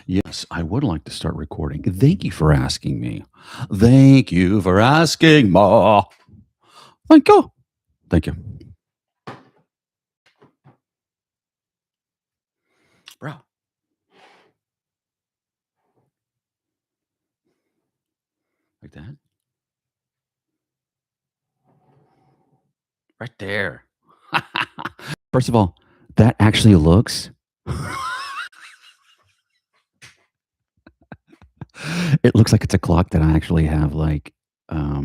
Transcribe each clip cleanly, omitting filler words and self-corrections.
Yes, I would like to start recording. Thank you for asking me. Thank you for asking, Ma. Thank you. Thank you. Bro. Like that? Right there. First of all, that actually looks it looks like it's a clock that I actually have like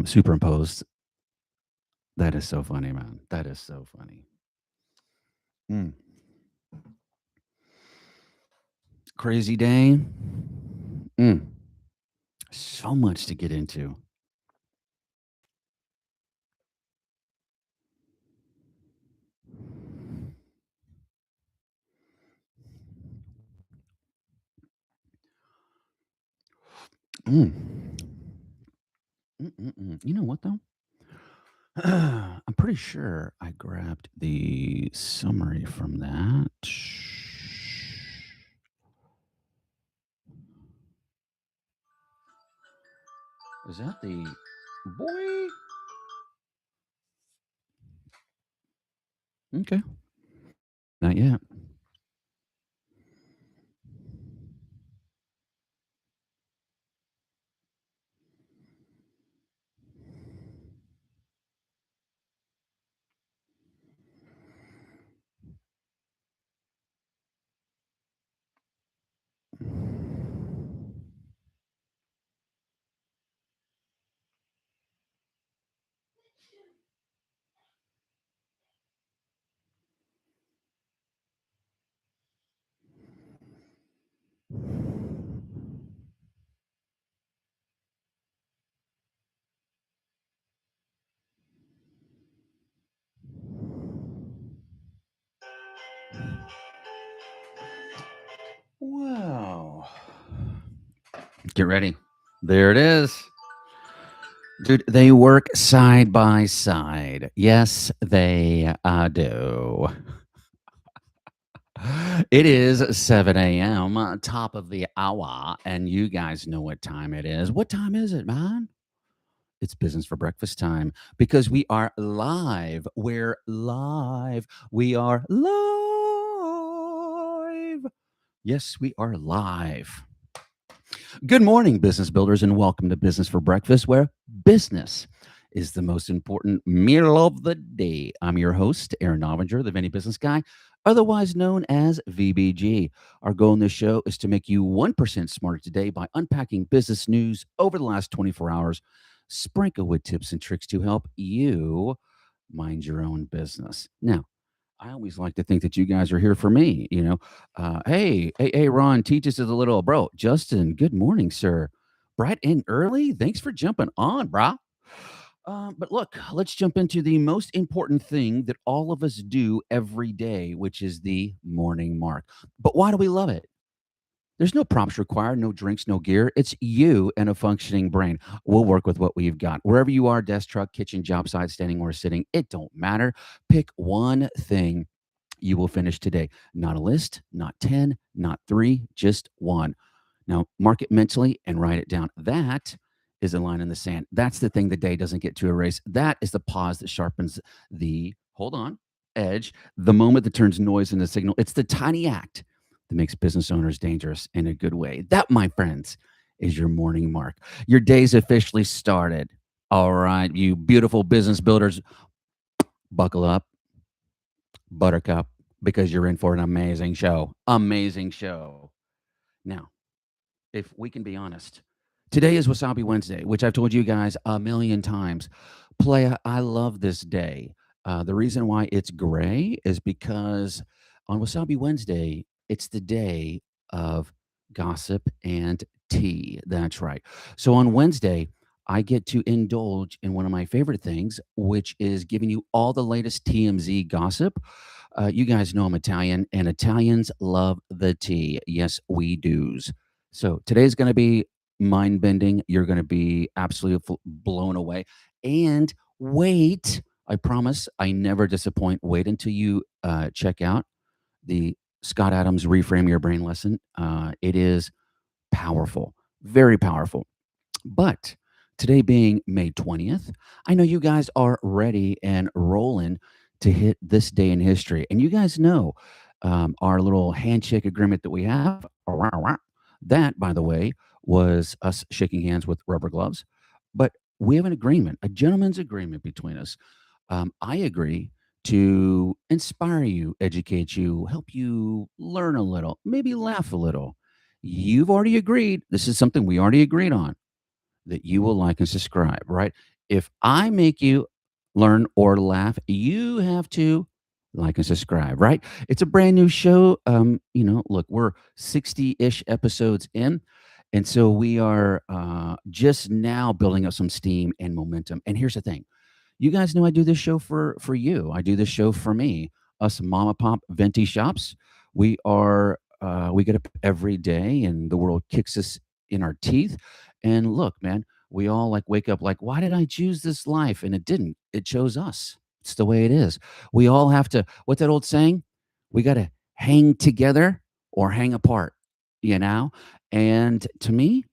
superimposed. That is so funny, man. That is so funny. Mm. Crazy day. Mm. So much to get into. Mm. Mm-mm-mm. You know what though? I'm pretty sure I grabbed the summary from that. Is that the boy? Okay. Not yet. Wow. Get ready. There it is. Dude, they work side by side. Yes, they do. It is 7 a.m., top of the hour, and you guys know what time it is. What time is it, man? It's business for breakfast time because we are live. We're live. We are live. Yes, we are live. Good morning, business builders, and welcome to Business for Breakfast, where business is the most important meal of the day. I'm your host, Aaron Novinger, the Venti Business Guy, otherwise known as VBG. Our goal in this show is to make you 1% smarter today by unpacking business news over the last 24 hours, sprinkled with tips and tricks to help you mind your own business. Now, I always like to think that you guys are here for me. Hey, Ron, teach us a little, bro. Justin, good morning, sir. Bright and early. Thanks for jumping on, brah. But look, let's jump into the most important thing that all of us do every day, which is the morning mark. But why do we love it? There's no prompts required, no drinks, no gear. It's you and a functioning brain. We'll work with what we've got. Wherever you are, desk, truck, kitchen, job site, standing or sitting, it don't matter. Pick one thing you will finish today. Not a list, not 10, not three, just one. Now, mark it mentally and write it down. That is a line in the sand. That's the thing the day doesn't get to erase. That is the pause that sharpens the, hold on, edge, the moment that turns noise into signal. It's the tiny act that makes business owners dangerous in a good way. That, my friends, is your morning mark. Your day's officially started. All right, you beautiful business builders, buckle up, buttercup, because you're in for an amazing show. Amazing show. Now, if we can be honest, today is Wasabi Wednesday, which I've told you guys a million times. Playa, I love this day. The reason why it's gray is because on Wasabi Wednesday, it's the day of gossip and tea. That's right. So on Wednesday, I get to indulge in one of my favorite things, which is giving you all the latest TMZ gossip. You guys know I'm Italian, and Italians love the tea. Yes, we do's. So today's going to be mind bending. You're going to be absolutely blown away. And wait, I promise I never disappoint. Wait until you check out the Scott Adams Reframe Your Brain lesson. It is powerful, very powerful. But today being May 20th, I know you guys are ready and rolling to hit this day in history. And you guys know our little handshake agreement that we have. That, by the way, was us shaking hands with rubber gloves. But we have an agreement, a gentleman's agreement between us. I agree to inspire you, educate you, help you learn a little, maybe laugh a little. You've already agreed. This is something we already agreed on, that you will like and subscribe, right? If I make you learn or laugh, you have to like and subscribe, right? It's a brand new show. Look, we're 60-ish episodes in. And so we are just now building up some steam and momentum. And here's the thing. You guys know I do this show for you. I do this show for me. Us mom and pop venti shops. We get up every day and the world kicks us in our teeth. And look, man, we all like wake up like, why did I choose this life? And it didn't. It chose us. It's the way it is. We all have to, what's that old saying? We got to hang together or hang apart, you know? And to me,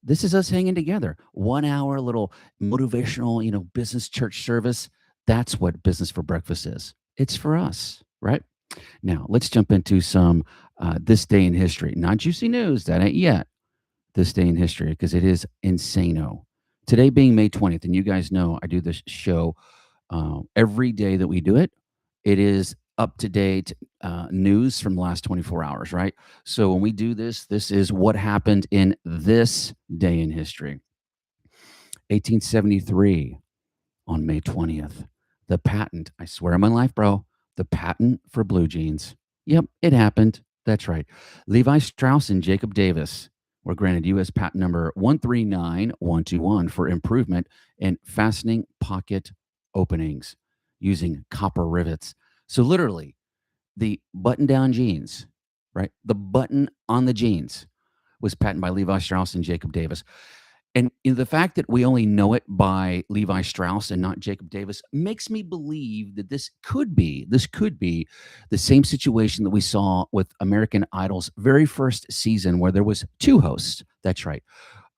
this is us hanging together. 1 hour little motivational, business church service. That's what Business for Breakfast is. It's for us, right? Now, let's jump into some this day in history. Not juicy news, that ain't yet. This day in history, because it is insano. Today being May 20th, and you guys know I do this show every day that we do it. It is up to date news from the last 24 hours, right? So when we do this, this is what happened in this day in history. 1873, on May 20th, the patent, I swear on my life, bro, the patent for blue jeans. Yep, it happened. That's right. Levi Strauss and Jacob Davis were granted U.S. patent number 139121 for improvement in fastening pocket openings using copper rivets. So literally, the button-down jeans, right? The button on the jeans was patented by Levi Strauss and Jacob Davis. And the fact that we only know it by Levi Strauss and not Jacob Davis makes me believe that this could be the same situation that we saw with American Idol's very first season, where there was two hosts. That's right,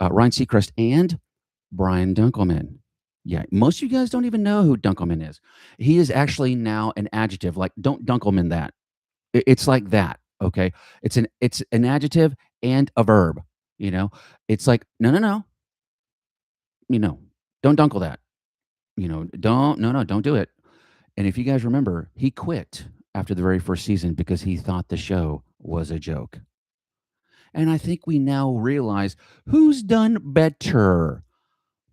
Ryan Seacrest and Brian Dunkelman. Yeah, most of you guys don't even know who Dunkelman is. He is actually now an adjective. Like, don't Dunkelman that. It's like that. Okay, it's an adjective and a verb. It's like no. Don't dunkle that. Don't do it. And if you guys remember, he quit after the very first season because he thought the show was a joke. And I think we now realize who's done better.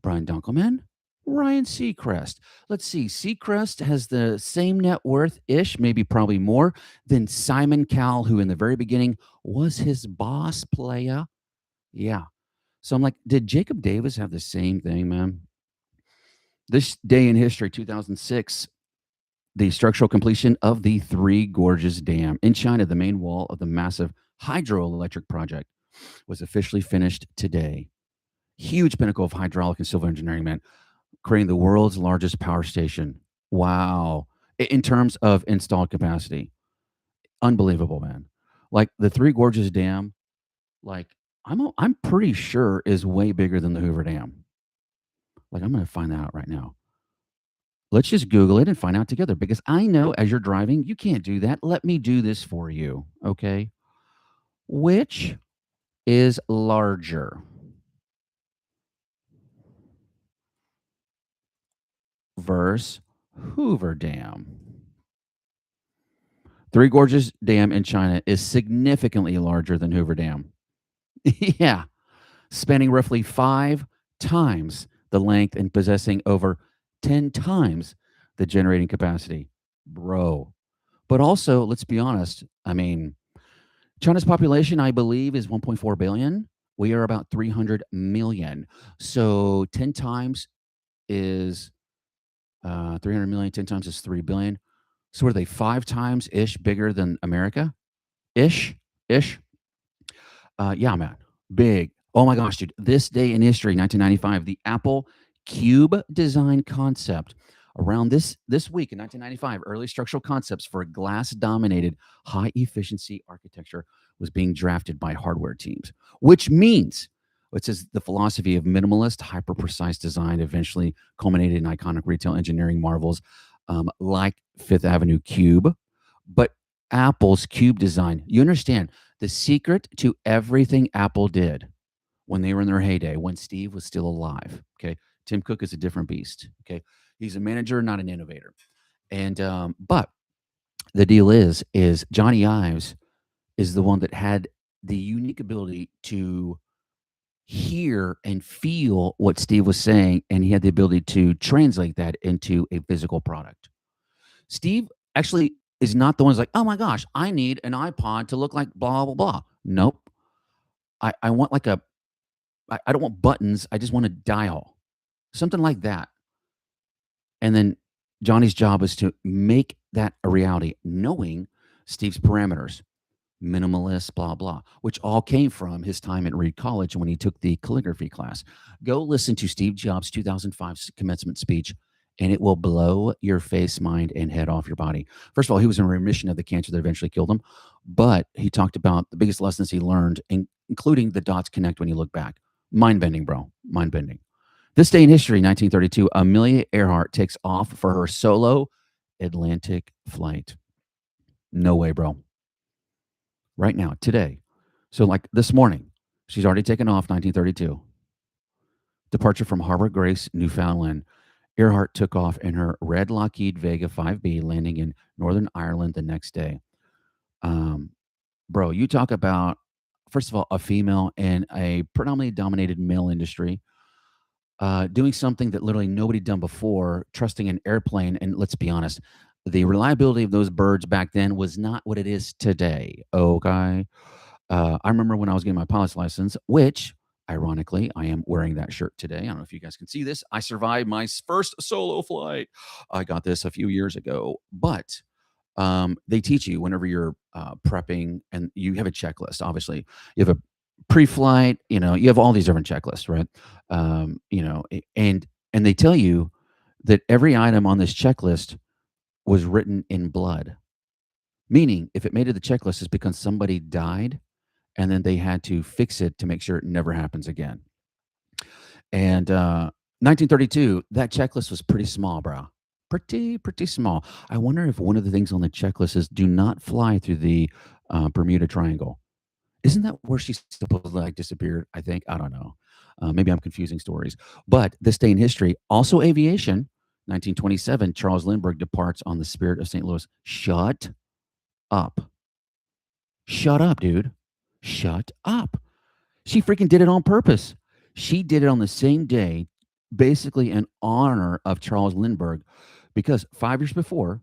Brian Dunkelman, Ryan Seacrest. Let's see. Seacrest has the same net worth-ish, maybe probably more, than Simon Cowell, who in the very beginning was his boss player. Yeah. So I'm like, did Jacob Davis have the same thing, man? This day in history, 2006, the structural completion of the Three Gorges Dam in China, the main wall of the massive hydroelectric project, was officially finished today. Huge pinnacle of hydraulic and civil engineering, man, creating the world's largest power station. Wow. In terms of installed capacity. Unbelievable, man. Like the Three Gorges Dam, like I'm pretty sure is way bigger than the Hoover Dam. Like, I'm going to find that out right now. Let's just Google it and find out together, because I know as you're driving, you can't do that. Let me do this for you. Okay. Which is larger? Versus Hoover Dam. Three Gorges Dam in China is significantly larger than Hoover Dam. Yeah. Spanning roughly 5 times the length and possessing over 10 times the generating capacity. Bro. But also, let's be honest. I mean, China's population, I believe, is 1.4 billion. We are about 300 million. So 10 times is 300 million. 10 times is 3 billion. So what are they, 5 times ish bigger than America? Ish. Yeah, man. Big. Oh my gosh, dude. This day in history, 1995, the Apple Cube design concept Around this week in 1995, early structural concepts for a glass-dominated, high-efficiency architecture was being drafted by hardware teams, which means it says the philosophy of minimalist, hyper-precise design eventually culminated in iconic retail engineering marvels like Fifth Avenue Cube, but Apple's Cube design. You understand the secret to everything Apple did when they were in their heyday, when Steve was still alive. Okay, Tim Cook is a different beast. Okay, he's a manager, not an innovator. And but the deal is Johnny Ives is the one that had the unique ability to hear and feel what Steve was saying, and he had the ability to translate that into a physical product. Steve actually is not the one who's like, oh my gosh, I need an iPod to look like blah blah blah. Nope. I want like I don't want buttons. I just want a dial, something like that. And then Johnny's job is to make that a reality, knowing Steve's parameters, minimalist, blah, blah, which all came from his time at Reed College when he took the calligraphy class. Go listen to Steve Jobs' 2005 commencement speech, and it will blow your face, mind, and head off your body. First of all, he was in remission of the cancer that eventually killed him, but he talked about the biggest lessons he learned, including the dots connect when you look back. Mind-bending, bro. Mind-bending. This day in history, 1932, Amelia Earhart takes off for her solo Atlantic flight. No way, bro. Right now, today. So, like this morning, she's already taken off, 1932. Departure from Harbor Grace, Newfoundland. Earhart took off in her red Lockheed Vega 5B, landing in Northern Ireland the next day. Bro, you talk about, first of all, a female in a predominantly dominated male industry, doing something that literally nobody done before, trusting an airplane. And let's be honest, the reliability of those birds back then was not what it is today. Okay. I remember when I was getting my pilot's license, which ironically, I am wearing that shirt today. I don't know if you guys can see this. I survived my first solo flight. I got this a few years ago, but they teach you whenever you're prepping, and you have a checklist. Obviously, you have a pre-flight. You have all these different checklists, right? And they tell you that every item on this checklist was written in blood, meaning if it made it to the checklist, it's because somebody died, and then they had to fix it to make sure it never happens again. And 1932, that checklist was pretty small, bro. Pretty small. I wonder if one of the things on the checklist is do not fly through the Bermuda Triangle. Isn't that where she supposedly disappeared? I think. I don't know. Maybe I'm confusing stories. But this day in history, also aviation, 1927, Charles Lindbergh departs on the Spirit of St. Louis. Shut up. Shut up, dude. Shut up. She freaking did it on purpose. She did it on the same day, basically in honor of Charles Lindbergh, because 5 years before,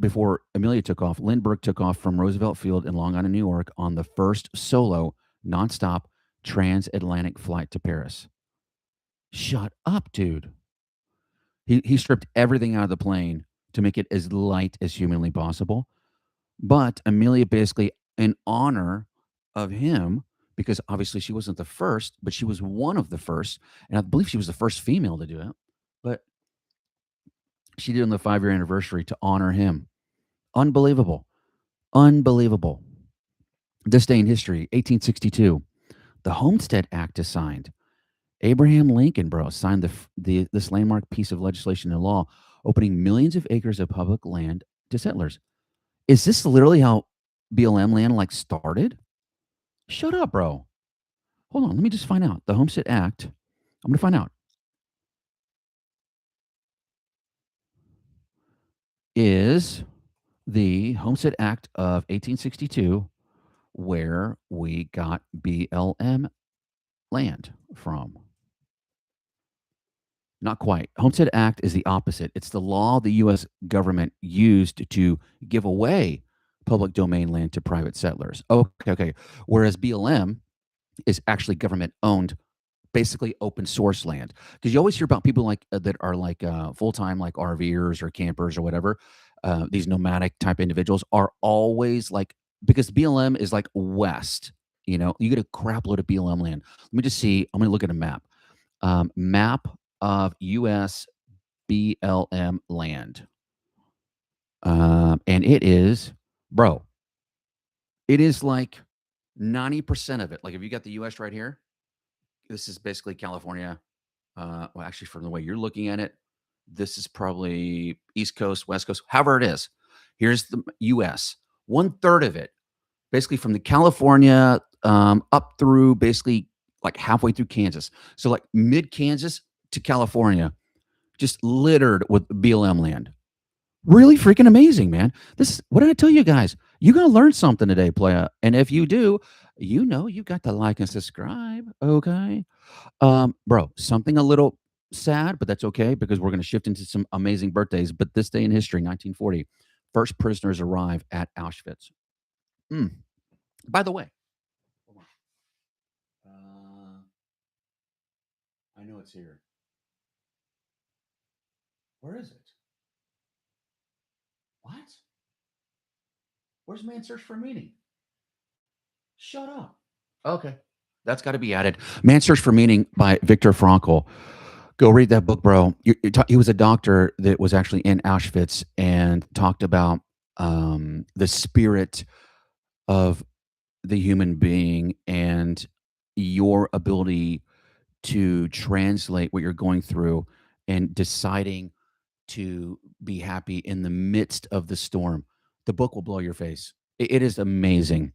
before Amelia took off, Lindbergh took off from Roosevelt Field in Long Island, New York, on the first solo, nonstop transatlantic flight to Paris. Shut up, dude. He stripped everything out of the plane to make it as light as humanly possible. But Amelia, basically in honor of him, because obviously she wasn't the first, but she was one of the first, and I believe she was the first female to do it. But she did on the 5-year anniversary to honor him. Unbelievable. Unbelievable. This day in history, 1862, the Homestead Act is signed. Abraham Lincoln, bro, signed this landmark piece of legislation and law, opening millions of acres of public land to settlers. Is this literally how BLM land started? Shut up, bro. Hold on, let me just find out. The Homestead Act. I'm going to find out. Is the Homestead Act of 1862 where we got BLM land from? Not quite. Homestead Act is the opposite. It's the law the U.S. government used to give away public domain land to private settlers. Okay. Whereas BLM is actually government owned, basically open source land. Because you always hear about people that are full-time RVers or campers or whatever. These nomadic type individuals are always because BLM is west. You get a crap load of BLM land. Let me just see. I'm going to look at a map. Map of U.S. BLM land. And it is, bro, it is like 90% of it. Like if you got the US right here, this is basically California. Well, actually, from the way you're looking at it, this is probably East Coast, West Coast, however it is. Here's the US. 1/3 of it, basically from the California up through basically like halfway through Kansas. So like mid Kansas to California, just littered with BLM land. Really freaking amazing, man. This what did I tell you guys? You're gonna learn something today, playa. And if you do, you know you got to like and subscribe. Okay. Bro, something a little sad, but that's okay because we're gonna shift into some amazing birthdays. But this day in history, 1940, first prisoners arrive at Auschwitz. Mm. By the way, hold on. I know it's here. Where is it? What? Where's Man's Search for Meaning? Shut up. Okay. That's got to be added. Man's Search for Meaning by Viktor Frankl. Go read that book, bro. He was a doctor that was actually in Auschwitz and talked about the spirit of the human being and your ability to translate what you're going through and deciding to be happy in the midst of the storm. The book will blow your face. It is amazing.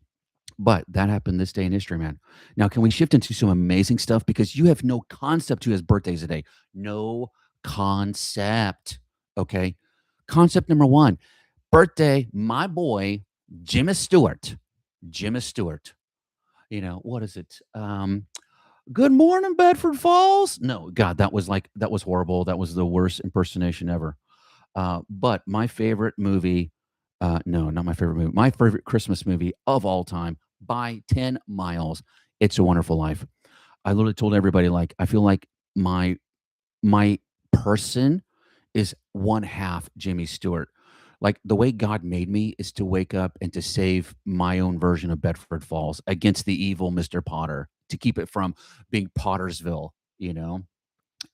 But that happened this day in history, man. Now, can we shift into some amazing stuff? Because you have no concept who has birthdays today. No concept. Okay. Concept number one birthday, my boy, Jimmy Stewart. Jimmy Stewart. You know, what is it? Good morning, Bedford Falls. No, God, that was horrible. That was the worst impersonation ever. But my favorite movie, no, not my favorite movie, my favorite Christmas movie of all time by 10 miles, It's a Wonderful Life. I literally told everybody, like, I feel like my person is one half Jimmy Stewart. Like the way God made me is to wake up and to save my own version of Bedford Falls against the evil Mr. Potter, to keep it from being Pottersville, you know?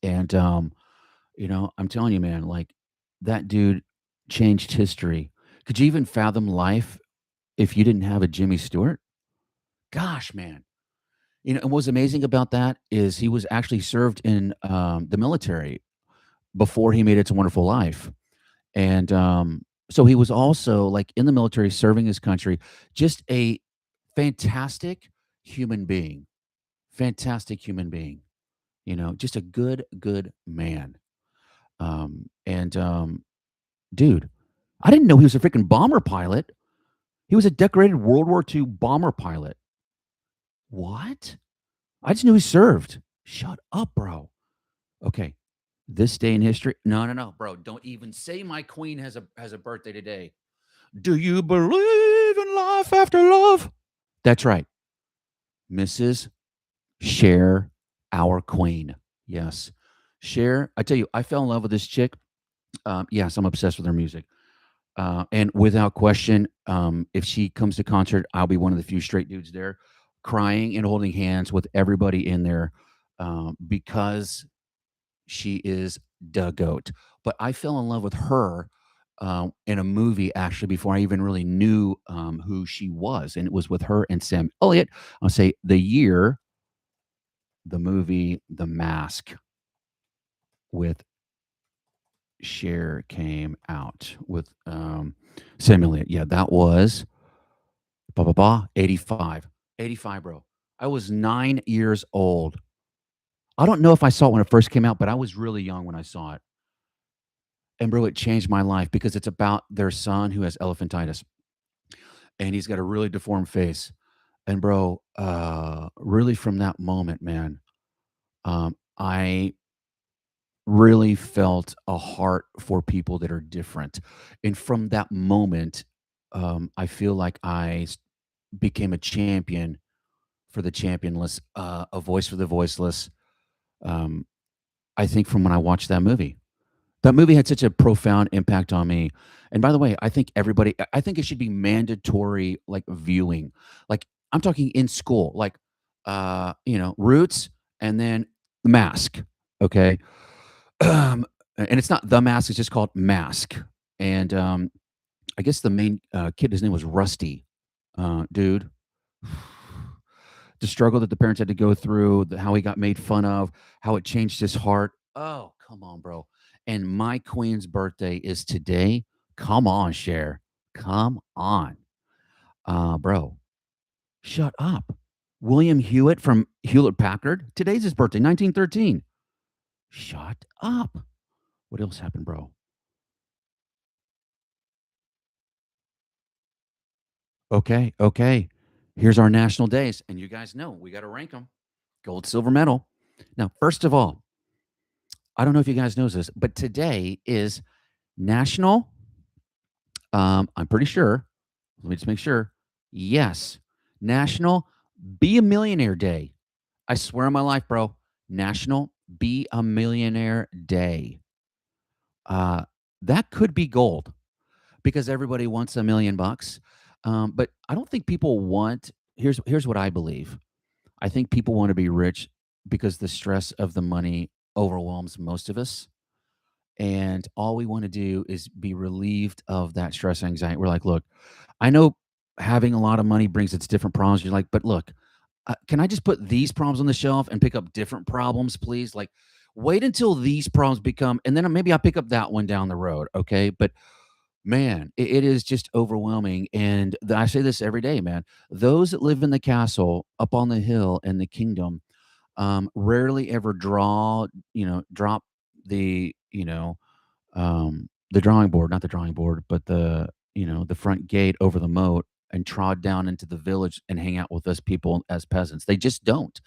And I'm telling you, man, like that dude changed history. Could you even fathom life if you didn't have a Jimmy Stewart? Gosh, man. And what was amazing about that is he was actually served in the military before he made It's a Wonderful Life. And so he was also like in the military serving his country, just a fantastic human being. Fantastic human being. Just a good man. And dude, I didn't know he was a freaking bomber pilot. He was a decorated World War II bomber pilot. What? I just knew he served. Shut up, bro. Okay. This day in history. No, bro. Don't even say my queen has a birthday today. Do you believe in life after love? That's right. Mrs. Cher, our queen. Yes. Cher, I tell you, I fell in love with this chick. Yes, I'm obsessed with her music. And without question, if she comes to concert, I'll be one of the few straight dudes there, crying and holding hands with everybody in there, because she is the goat. But I fell in love with her in a movie actually before I even really knew who she was, and it was with her and Sam Elliott. I'll say the year, the movie, The Mask with Cher came out with Sam Elliott. Yeah, that was 85. 85, bro. I was 9 years old. I don't know if I saw it when it first came out, but I was really young when I saw it. And bro, it changed my life because it's about their son who has elephantitis. And he's got a really deformed face. And bro, really from that moment, man, I really felt a heart for people that are different. And from that moment, I feel like became a champion for the championless, a voice for the voiceless. Um, I think from when I watched that movie. That movie had such a profound impact on me. And by the way, I think it should be mandatory, like viewing. Like I'm talking in school, like Roots and then The Mask. Okay. and it's not The Mask, it's just called Mask. And I guess the main kid, his name was Rusty. Dude, the struggle that the parents had to go through, how he got made fun of, how it changed his heart. Oh, come on, bro. And my queen's birthday is today. Come on, Cher. Come on. Bro, shut up. William Hewitt from Hewlett Packard. Today's his birthday, 1913. Shut up. What else happened, bro? Okay, okay. Here's our national days. And you guys know we got to rank them gold, silver medal. Now, first of all, I don't know if you guys know this, but today is National, I'm pretty sure, let me just make sure. Yes, National Be a Millionaire Day. I swear on my life, bro. National Be a Millionaire Day. That could be gold because everybody wants $1 million. But I don't think people want, here's what I believe. I think people want to be rich because the stress of the money overwhelms most of us. And all we want to do is be relieved of that stress and anxiety. We're like, look, I know having a lot of money brings its different problems. You're like, but look, can I just put these problems on the shelf and pick up different problems, please? Like, wait until these problems become, and then maybe I'll pick up that one down the road. Okay. But man, it is just overwhelming. And I say this every day, man. Those that live in the castle up on the hill in the kingdom rarely ever drop the, the drawing board, not the drawing board, but the front gate over the moat and trod down into the village and hang out with us people as peasants. They just don't.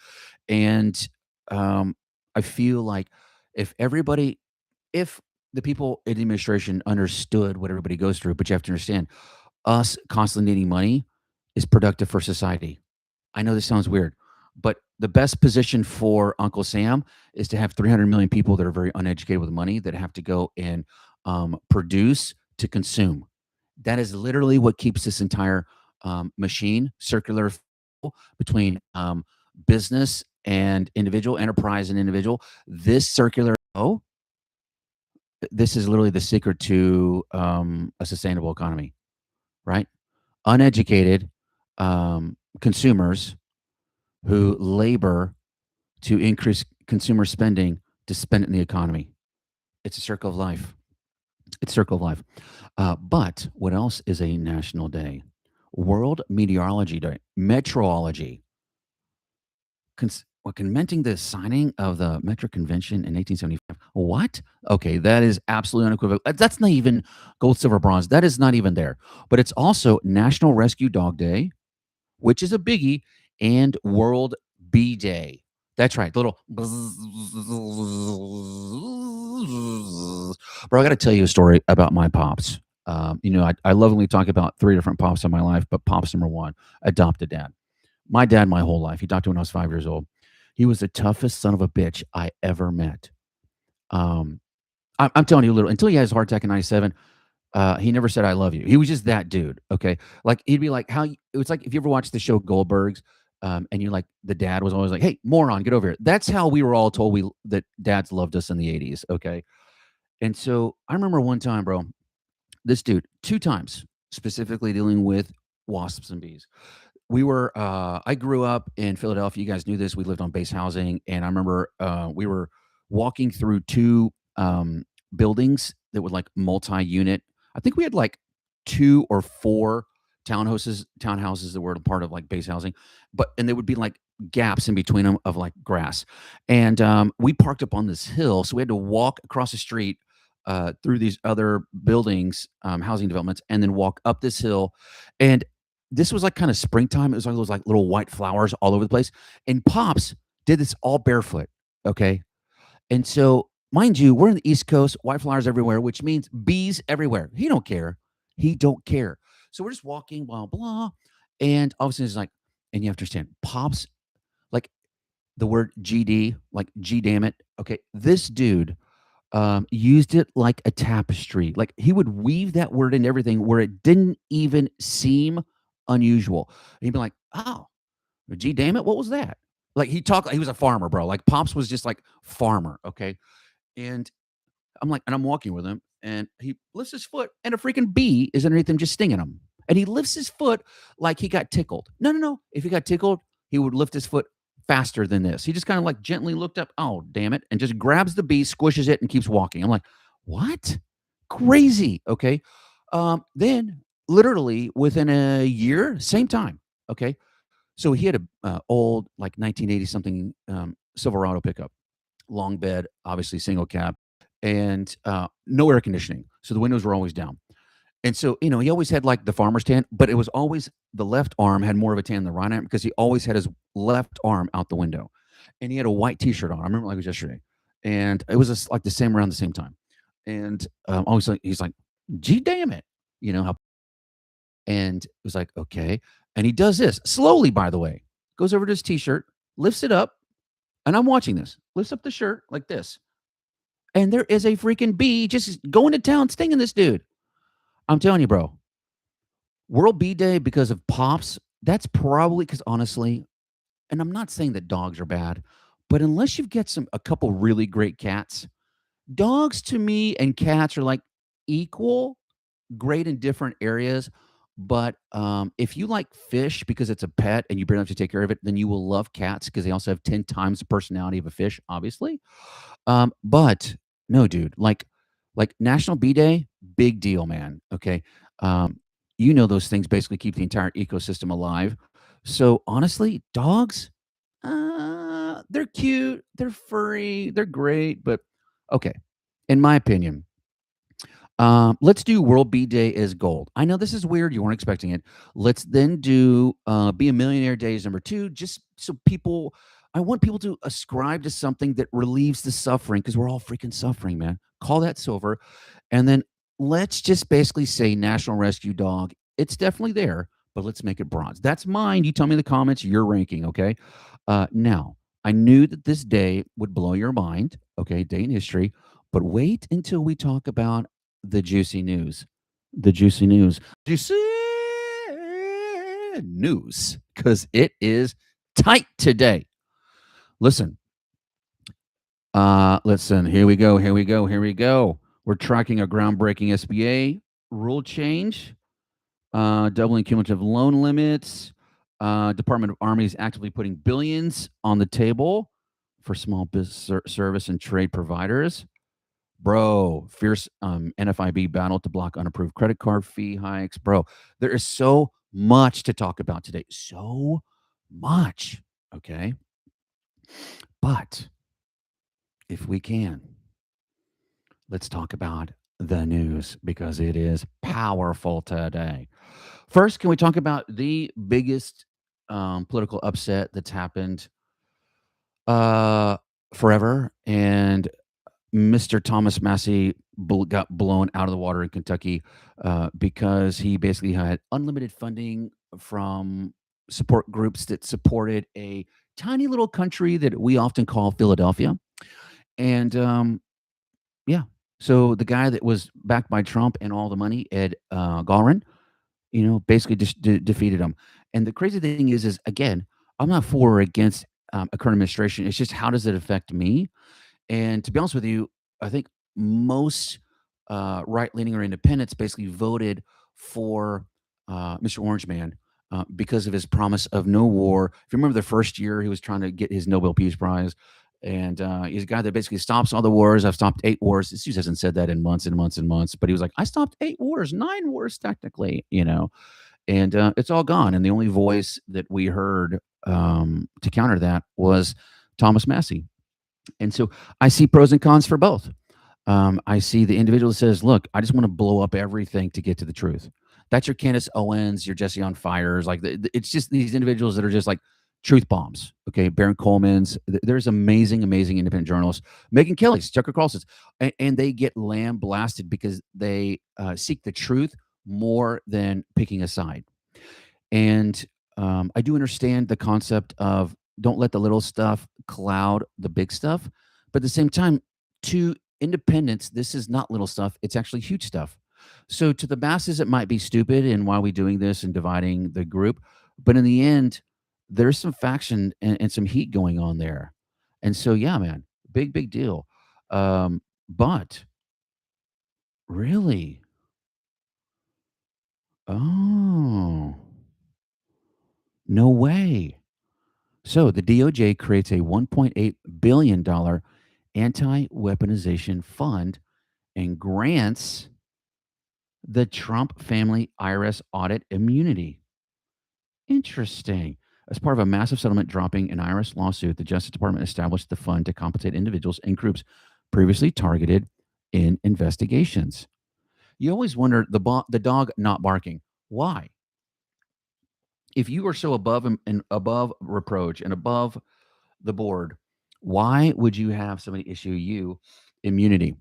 And I feel like if everybody, if the people in the administration understood what everybody goes through, but you have to understand, us constantly needing money is productive for society. I know this sounds weird, but the best position for Uncle Sam is to have 300 million people that are very uneducated with money that have to go and produce to consume. That is literally what keeps this entire machine circular between business and individual, enterprise and individual. This circular, this is literally the secret to a sustainable economy, right? Uneducated consumers who labor to increase consumer spending to spend it in the economy. It's a circle of life. It's a circle of life. But what else is a national day? World Meteorology Day. Meteorology. Commenting the signing of the Metro Convention in 1875. What? Okay, that is absolutely unequivocal. That's not even gold, silver, bronze. That is not even there. But it's also National Rescue Dog Day, which is a biggie, and World Bee Day. That's right. Little. Bro, I got to tell you a story about my pops. I lovingly talk about three different pops in my life, but pops number one, adopted dad. My dad, my whole life. He died when I was 5 years old. He was the toughest son of a bitch I ever met. I'm telling you, until he has a heart attack in 97, he never said I love you. He was just that dude. Okay. Like he'd be like, it's like if you ever watched the show Goldbergs, and you're like, the dad was always like, hey, moron, get over here. That's how we were all told that dads loved us in the 80s. Okay. And so I remember one time, bro, this dude, two times specifically dealing with wasps and bees. I grew up in Philadelphia. You guys knew this. We lived on base housing. And I remember we were walking through two buildings that were like multi-unit. I think we had like 2 or 4 townhouses that were a part of like base housing, and there would be like gaps in between them of like grass. And we parked up on this hill, so we had to walk across the street through these other buildings, housing developments, and then walk up this hill. And this was like kind of springtime. It was like those like little white flowers all over the place. And Pops did this all barefoot. Okay. And so, mind you, we're in the East Coast, white flowers everywhere, which means bees everywhere. He don't care. He don't care. So we're just walking, blah, blah. And obviously it's like, and you have to understand, Pops, like the word GD, like G damn it. Okay. This dude used it like a tapestry. Like he would weave that word in everything where it didn't even seem unusual. And he'd be like, oh, G damn it, what was that? Like he talked like he was a farmer, bro. Like Pops was just like farmer, okay? And I'm walking with him, and he lifts his foot, and a freaking bee is underneath him just stinging him. And he lifts his foot like he got tickled. No, no, no. If he got tickled, he would lift his foot faster than this. He just kind of like gently looked up, oh, damn it, and just grabs the bee, squishes it, and keeps walking. I'm like, what? Crazy. Okay. Then literally within a year, same time. Okay. So he had a old, like 1980 something Silverado pickup, long bed, obviously single cab, and no air conditioning. So the windows were always down. And so, he always had like the farmer's tan, but it was always the left arm had more of a tan than the right arm because he always had his left arm out the window. And he had a white t-shirt on. I remember like it was yesterday. And it was just like the same around the same time. And always like, he's like, gee, damn it. How, and it was like, okay. And he does this slowly, by the way, goes over to his t-shirt, lifts it up. And I'm watching this, lifts up the shirt like this. And there is a freaking bee just going to town stinging this dude. I'm telling you, bro, World Bee Day because of Pops, that's probably because honestly, and I'm not saying that dogs are bad, but unless you've got a couple really great cats, dogs to me and cats are like equal, great in different areas. But if you like fish because it's a pet and you bring it up to take care of it, then you will love cats because they also have 10 times the personality of a fish, obviously. But no, dude, like National Bee Day, big deal, man. Okay. Those things basically keep the entire ecosystem alive. So honestly, dogs, they're cute, they're furry, they're great, but okay. In my opinion, let's do World Bee Day as gold. I know this is weird. You weren't expecting it. Let's then do Be a Millionaire Days number 2, just so I want people to ascribe to something that relieves the suffering because we're all freaking suffering, man. Call that silver. And then let's just basically say National Rescue Dog. It's definitely there, but let's make it bronze. That's mine. You tell me in the comments your ranking, okay? Now, I knew that this day would blow your mind, okay, day in history, but wait until we talk about the juicy news. The juicy news. Juicy news, because it is tight today. Listen, here we go. We're tracking a groundbreaking SBA rule change, doubling cumulative loan limits. Department of Army is actively putting billions on the table for small business service and trade providers. Bro, fierce NFIB battle to block unapproved credit card fee hikes. Bro, there is so much to talk about today. So much. Okay. But if we can, let's talk about the news because it is powerful today. First, can we talk about the biggest political upset that's happened forever? And Mr. Thomas Massey got blown out of the water in Kentucky because he basically had unlimited funding from support groups that supported a tiny little country that we often call Philadelphia. And yeah, so the guy that was backed by Trump and all the money, Ed Gallen, basically just defeated him. And the crazy thing is again, I'm not for or against a current administration. It's just how does it affect me? And to be honest with you, I think most right-leaning or independents basically voted for Mr. Orange Man because of his promise of no war. If you remember the first year, he was trying to get his Nobel Peace Prize. And he's a guy that basically stops all the wars. I've stopped 8 wars. This dude hasn't said that in months and months and months. But he was like, I stopped 8 wars, 9 wars technically, And it's all gone. And the only voice that we heard to counter that was Thomas Massey. And so I see pros and cons for both. I see the individual that says, look, I just want to blow up everything to get to the truth. That's your Candace Owens, your Jesse on Fires. Like it's just these individuals that are just like truth bombs. Okay. Baron Coleman's. There's amazing, amazing independent journalists. Megan Kelly's, Tucker Carlson's. And they get lamb blasted because they seek the truth more than picking a side. And I do understand the concept of don't let the little stuff cloud the big stuff. But at the same time, to independents, this is not little stuff. It's actually huge stuff. So to the masses, it might be stupid. And why are we doing this and dividing the group? But in the end, there's some faction and some heat going on there. And so, yeah, man, big deal. But Really? Oh, no way. So the DOJ creates a $1.8 billion anti-weaponization fund and grants the Trump family IRS audit immunity. Interesting. As part of a massive settlement dropping an IRS lawsuit, the Justice Department established the fund to compensate individuals and groups previously targeted in investigations. You always wonder the dog not barking. Why? If you are so above and above reproach and above the board, why would you have somebody issue you immunity?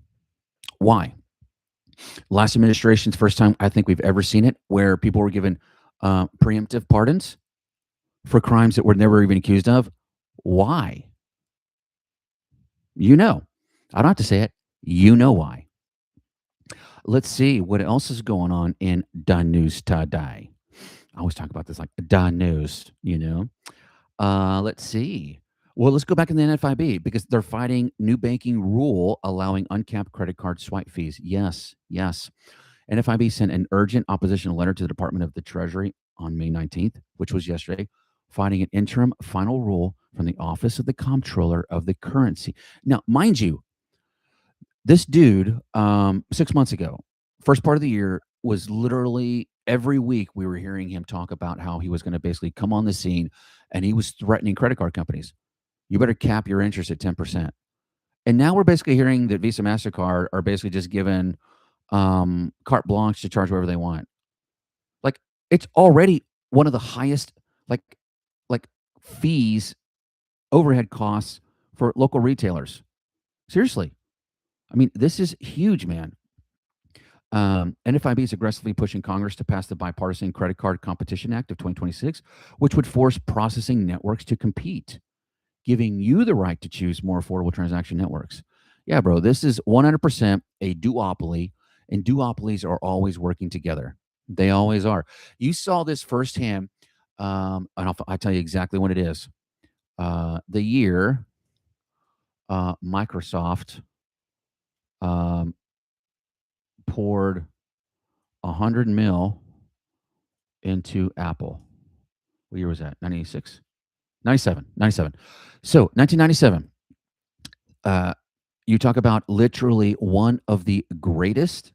Why? Last administration's first time I think we've ever seen it where people were given preemptive pardons for crimes that were never even accused of. Why? You know. I don't have to say it. You know why. Let's see what else is going on in the news today. I always talk about this like the news, you know. Let's see. Well, let's go back in the NFIB because they're fighting new banking rule allowing uncapped credit card swipe fees. Yes, yes. NFIB sent an urgent opposition letter to the Department of the Treasury on May 19th, which was yesterday, finding an interim final rule from the Office of the Comptroller of the Currency. Now, mind you, this dude, 6 months ago, first part of the year, was literally every week we were hearing him talk about how he was going to basically come on the scene and he was threatening credit card companies. You better cap your interest at 10%. And now we're basically hearing that Visa, MasterCard are basically just given carte blanche to charge whatever they want. Like it's already one of the highest like fees, overhead costs for local retailers. Seriously. I mean, this is huge, man. NFIB is aggressively pushing Congress to pass the Bipartisan Credit Card Competition Act of 2026, which would force processing networks to compete, giving you the right to choose more affordable transaction networks. Yeah, bro, this is 100% a duopoly, and duopolies are always working together. They always are. You saw this firsthand, and I'll tell you exactly when it is. The year Microsoft poured 100 mil into Apple. What year was that? 96? 97. 97. So 1997. You talk about literally one of the greatest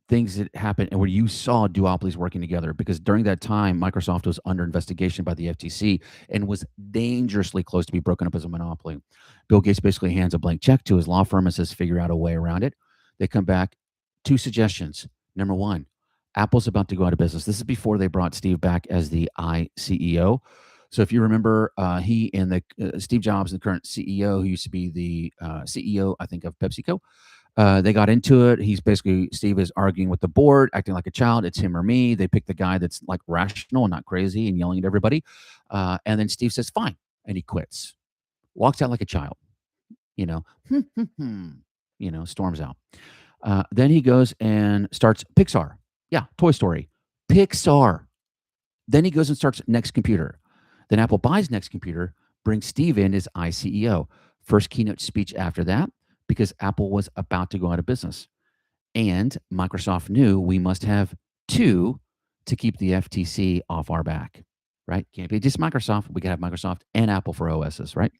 things that happened and where you saw duopolies working together, because during that time, Microsoft was under investigation by the FTC and was dangerously close to be broken up as a monopoly. Bill Gates basically hands a blank check to his law firm and says, figure out a way around it. They come back, 2 suggestions. Number 1, Apple's about to go out of business. This is before they brought Steve back as the CEO. So if you remember, he and the Steve Jobs, the current CEO, who used to be the CEO, I think, of PepsiCo, they got into it. Steve is arguing with the board, acting like a child. It's him or me. They pick the guy that's like rational and not crazy and yelling at everybody. And then Steve says, fine. And he quits, walks out like a child, you know, storms out. Then he goes and starts Pixar. Yeah, Toy Story. Pixar. Then he goes and starts Next Computer. Then Apple buys Next Computer, brings Steve in as iCEO. First keynote speech after that, because Apple was about to go out of business. And Microsoft knew we must have 2 to keep the FTC off our back, right? Can't be just Microsoft. We got to have Microsoft and Apple for OSs, right?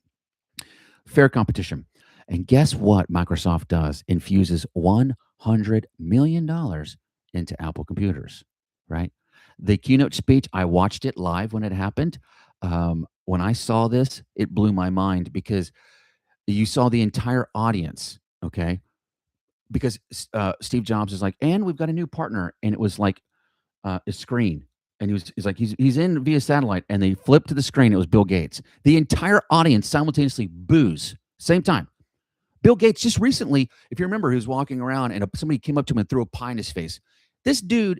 Fair competition. And guess what Microsoft does? Infuses $100 million into Apple computers, right? The keynote speech, I watched it live when it happened. When I saw this, it blew my mind because you saw the entire audience, okay? Because Steve Jobs is like, and we've got a new partner, and it was like a screen, and he's in via satellite, and they flipped to the screen. It was Bill Gates. The entire audience simultaneously boos, same time. Bill Gates just recently, if you remember, he was walking around, and somebody came up to him and threw a pie in his face. This dude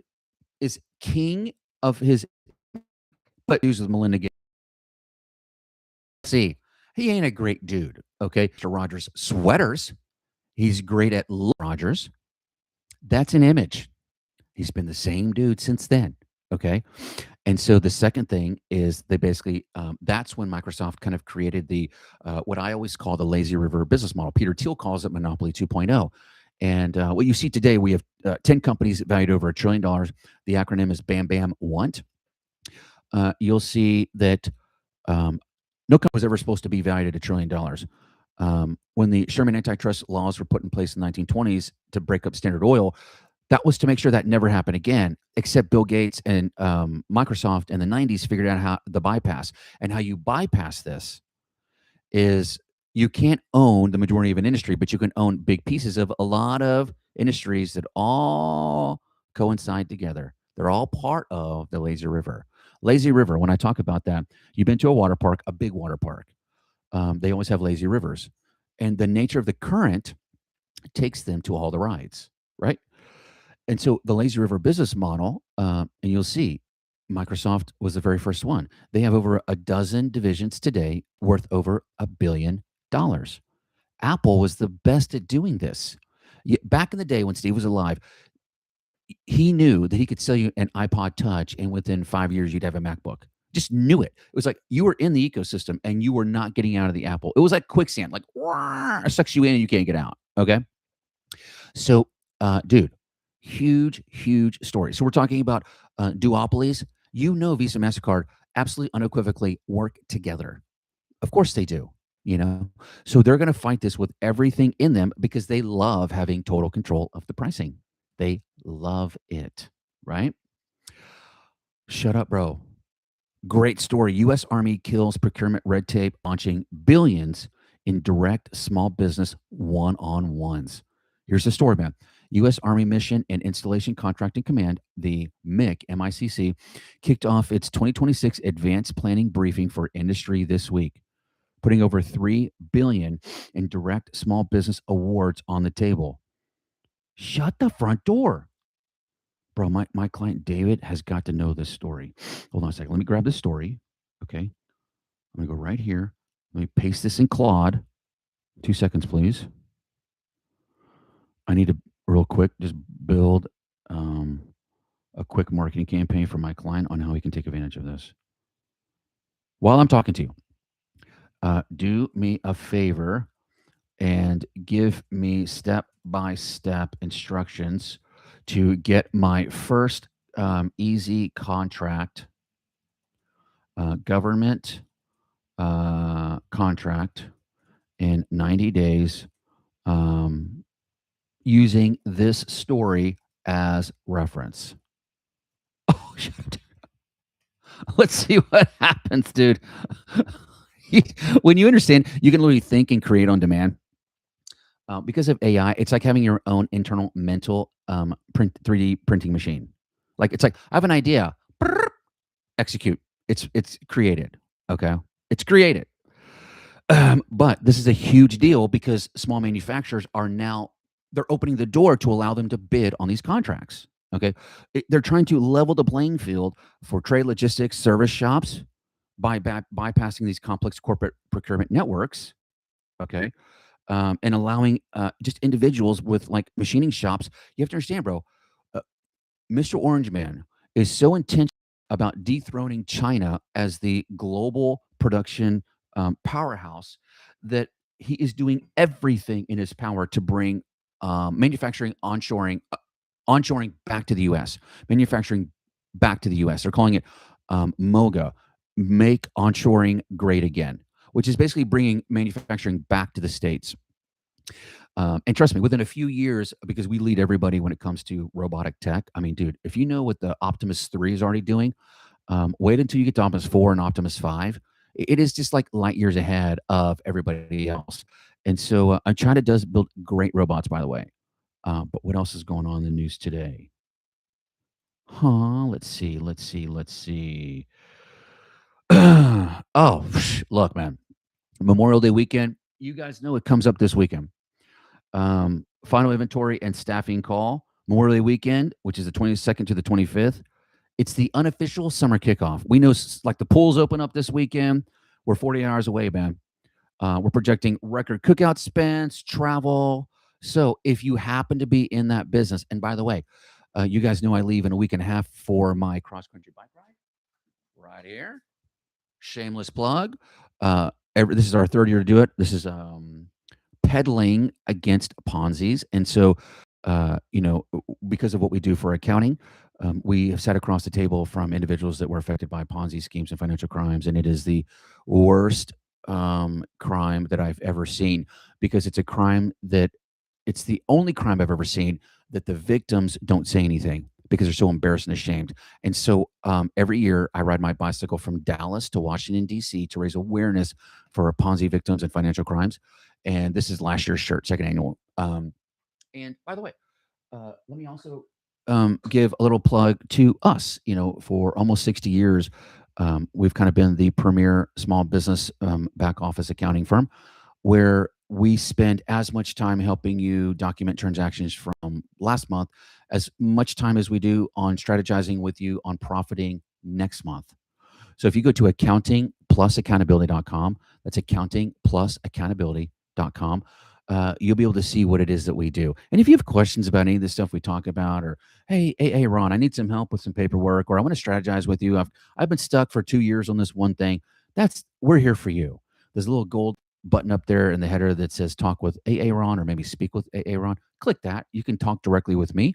is king of his, but he was with Melinda Gates. See, he ain't a great dude, okay? Mr. Rogers sweaters. He's great at Rogers. That's an image. He's been the same dude since then, Okay. And so the second thing is they basically, that's when Microsoft kind of created the, what I always call the lazy river business model. Peter Thiel calls it Monopoly 2.0. And what you see today, we have 10 companies valued over $1 trillion. The acronym is BAM BAM Want. You'll see that no company was ever supposed to be valued at $1 trillion. When the Sherman antitrust laws were put in place in the 1920s to break up Standard Oil, that was to make sure that never happened again, except Bill Gates and Microsoft in the 90s figured out how the bypass. And how you bypass this is you can't own the majority of an industry, but you can own big pieces of a lot of industries that all coincide together. They're all part of the lazy river. Lazy river, when I talk about that, you've been to a water park, a big water park. They always have lazy rivers. And the nature of the current takes them to all the rides, right? And so the lazy river business model, and you'll see Microsoft was the very first one. They have over a dozen divisions today worth over $1 billion. Apple was the best at doing this. Back in the day when Steve was alive, he knew that he could sell you an iPod Touch, and within 5 years, you'd have a MacBook. Just knew it. It was like you were in the ecosystem and you were not getting out of the Apple. It was like quicksand, like it sucks you in and you can't get out. Okay. So, dude, huge story. So we're talking about duopolies. Visa, MasterCard absolutely unequivocally work together. Of course they do, you know. So they're going to fight this with everything in them because they love having total control of the pricing. They love it, right? Shut up, bro. Great story. US Army kills procurement red tape, launching billions in direct small business one-on-ones. Here's the story, man. U.S. Army Mission and Installation Contracting Command, the MICC, M-I-C-C, kicked off its 2026 Advanced Planning Briefing for Industry this week, putting over $3 billion in direct small business awards on the table. Shut the front door. Bro, my client David has got to know this story. Hold on a second. Let me grab this story. Okay. I'm going to go right here. Let me paste this in Claude. 2 seconds, please. I need to real quick just build a quick marketing campaign for my client on how he can take advantage of this. While I'm talking to you, do me a favor and give me step-by-step instructions to get my first easy contract, government contract in 90 days using this story as reference. Oh, shit. Let's see what happens, dude. When you understand, you can literally think and create on demand. Because of AI, it's like having your own internal mental 3D printing machine. Like it's like I have an idea, execute. It's created. Okay, it's created. But this is a huge deal because small manufacturers are now they're opening the door to allow them to bid on these contracts. Okay, they're trying to level the playing field for trade logistics service shops by bypassing these complex corporate procurement networks. Okay. And allowing just individuals with like machining shops. You have to understand, bro. Mr. Orange Man is so intentional about dethroning China as the global production powerhouse that he is doing everything in his power to bring manufacturing onshoring back to the U.S. Manufacturing back to the U.S. They're calling it MOGA, Make Onshoring Great Again, which is basically bringing manufacturing back to the States. And trust me, within a few years, because we lead everybody when it comes to robotic tech. I mean, dude, if you know what the Optimus 3 is already doing, wait until you get to Optimus 4 and Optimus 5. It is just like light years ahead of everybody else. And so China does build great robots, by the way. But what else is going on in the news today? Let's see. Oh, look, man. Memorial Day weekend. You guys know it comes up this weekend. Final inventory and staffing call. Memorial Day weekend, which is the 22nd to the 25th. It's the unofficial summer kickoff. We know like the pools open up this weekend. We're 48 hours away, man. We're projecting record cookout spends, travel. So if you happen to be in that business, and by the way, You guys know I leave in a week and a half for my cross-country bike ride right here. Shameless plug. This is our third year to do it. This is peddling against Ponzi's. And so, because of what we do for accounting, we have sat across the table from individuals that were affected by Ponzi schemes and financial crimes. And it is the worst crime that I've ever seen, because it's a crime that it's the only crime I've ever seen that the victims don't say anything because they're so embarrassed and ashamed. And so every year I ride my bicycle from Dallas to Washington, D.C. to raise awareness for Ponzi victims and financial crimes. And this is last year's shirt, second annual. And by the way, let me also give a little plug to us. For almost 60 years, we've kind of been the premier small business back office accounting firm, where we spend as much time helping you document transactions from last month as much time as we do on strategizing with you on profiting next month. So if you go to accountingplusaccountability.com, that's accountingplusaccountability.com, you'll be able to see what it is that we do. And if you have questions about any of the stuff we talk about, or hey Ron, I need some help with some paperwork, or I want to strategize with you, I've been stuck for 2 years on this one thing, we're here for you. There's a little gold button up there in the header that says talk with Aaron, or maybe speak with Aaron. Click that. You can talk directly with me.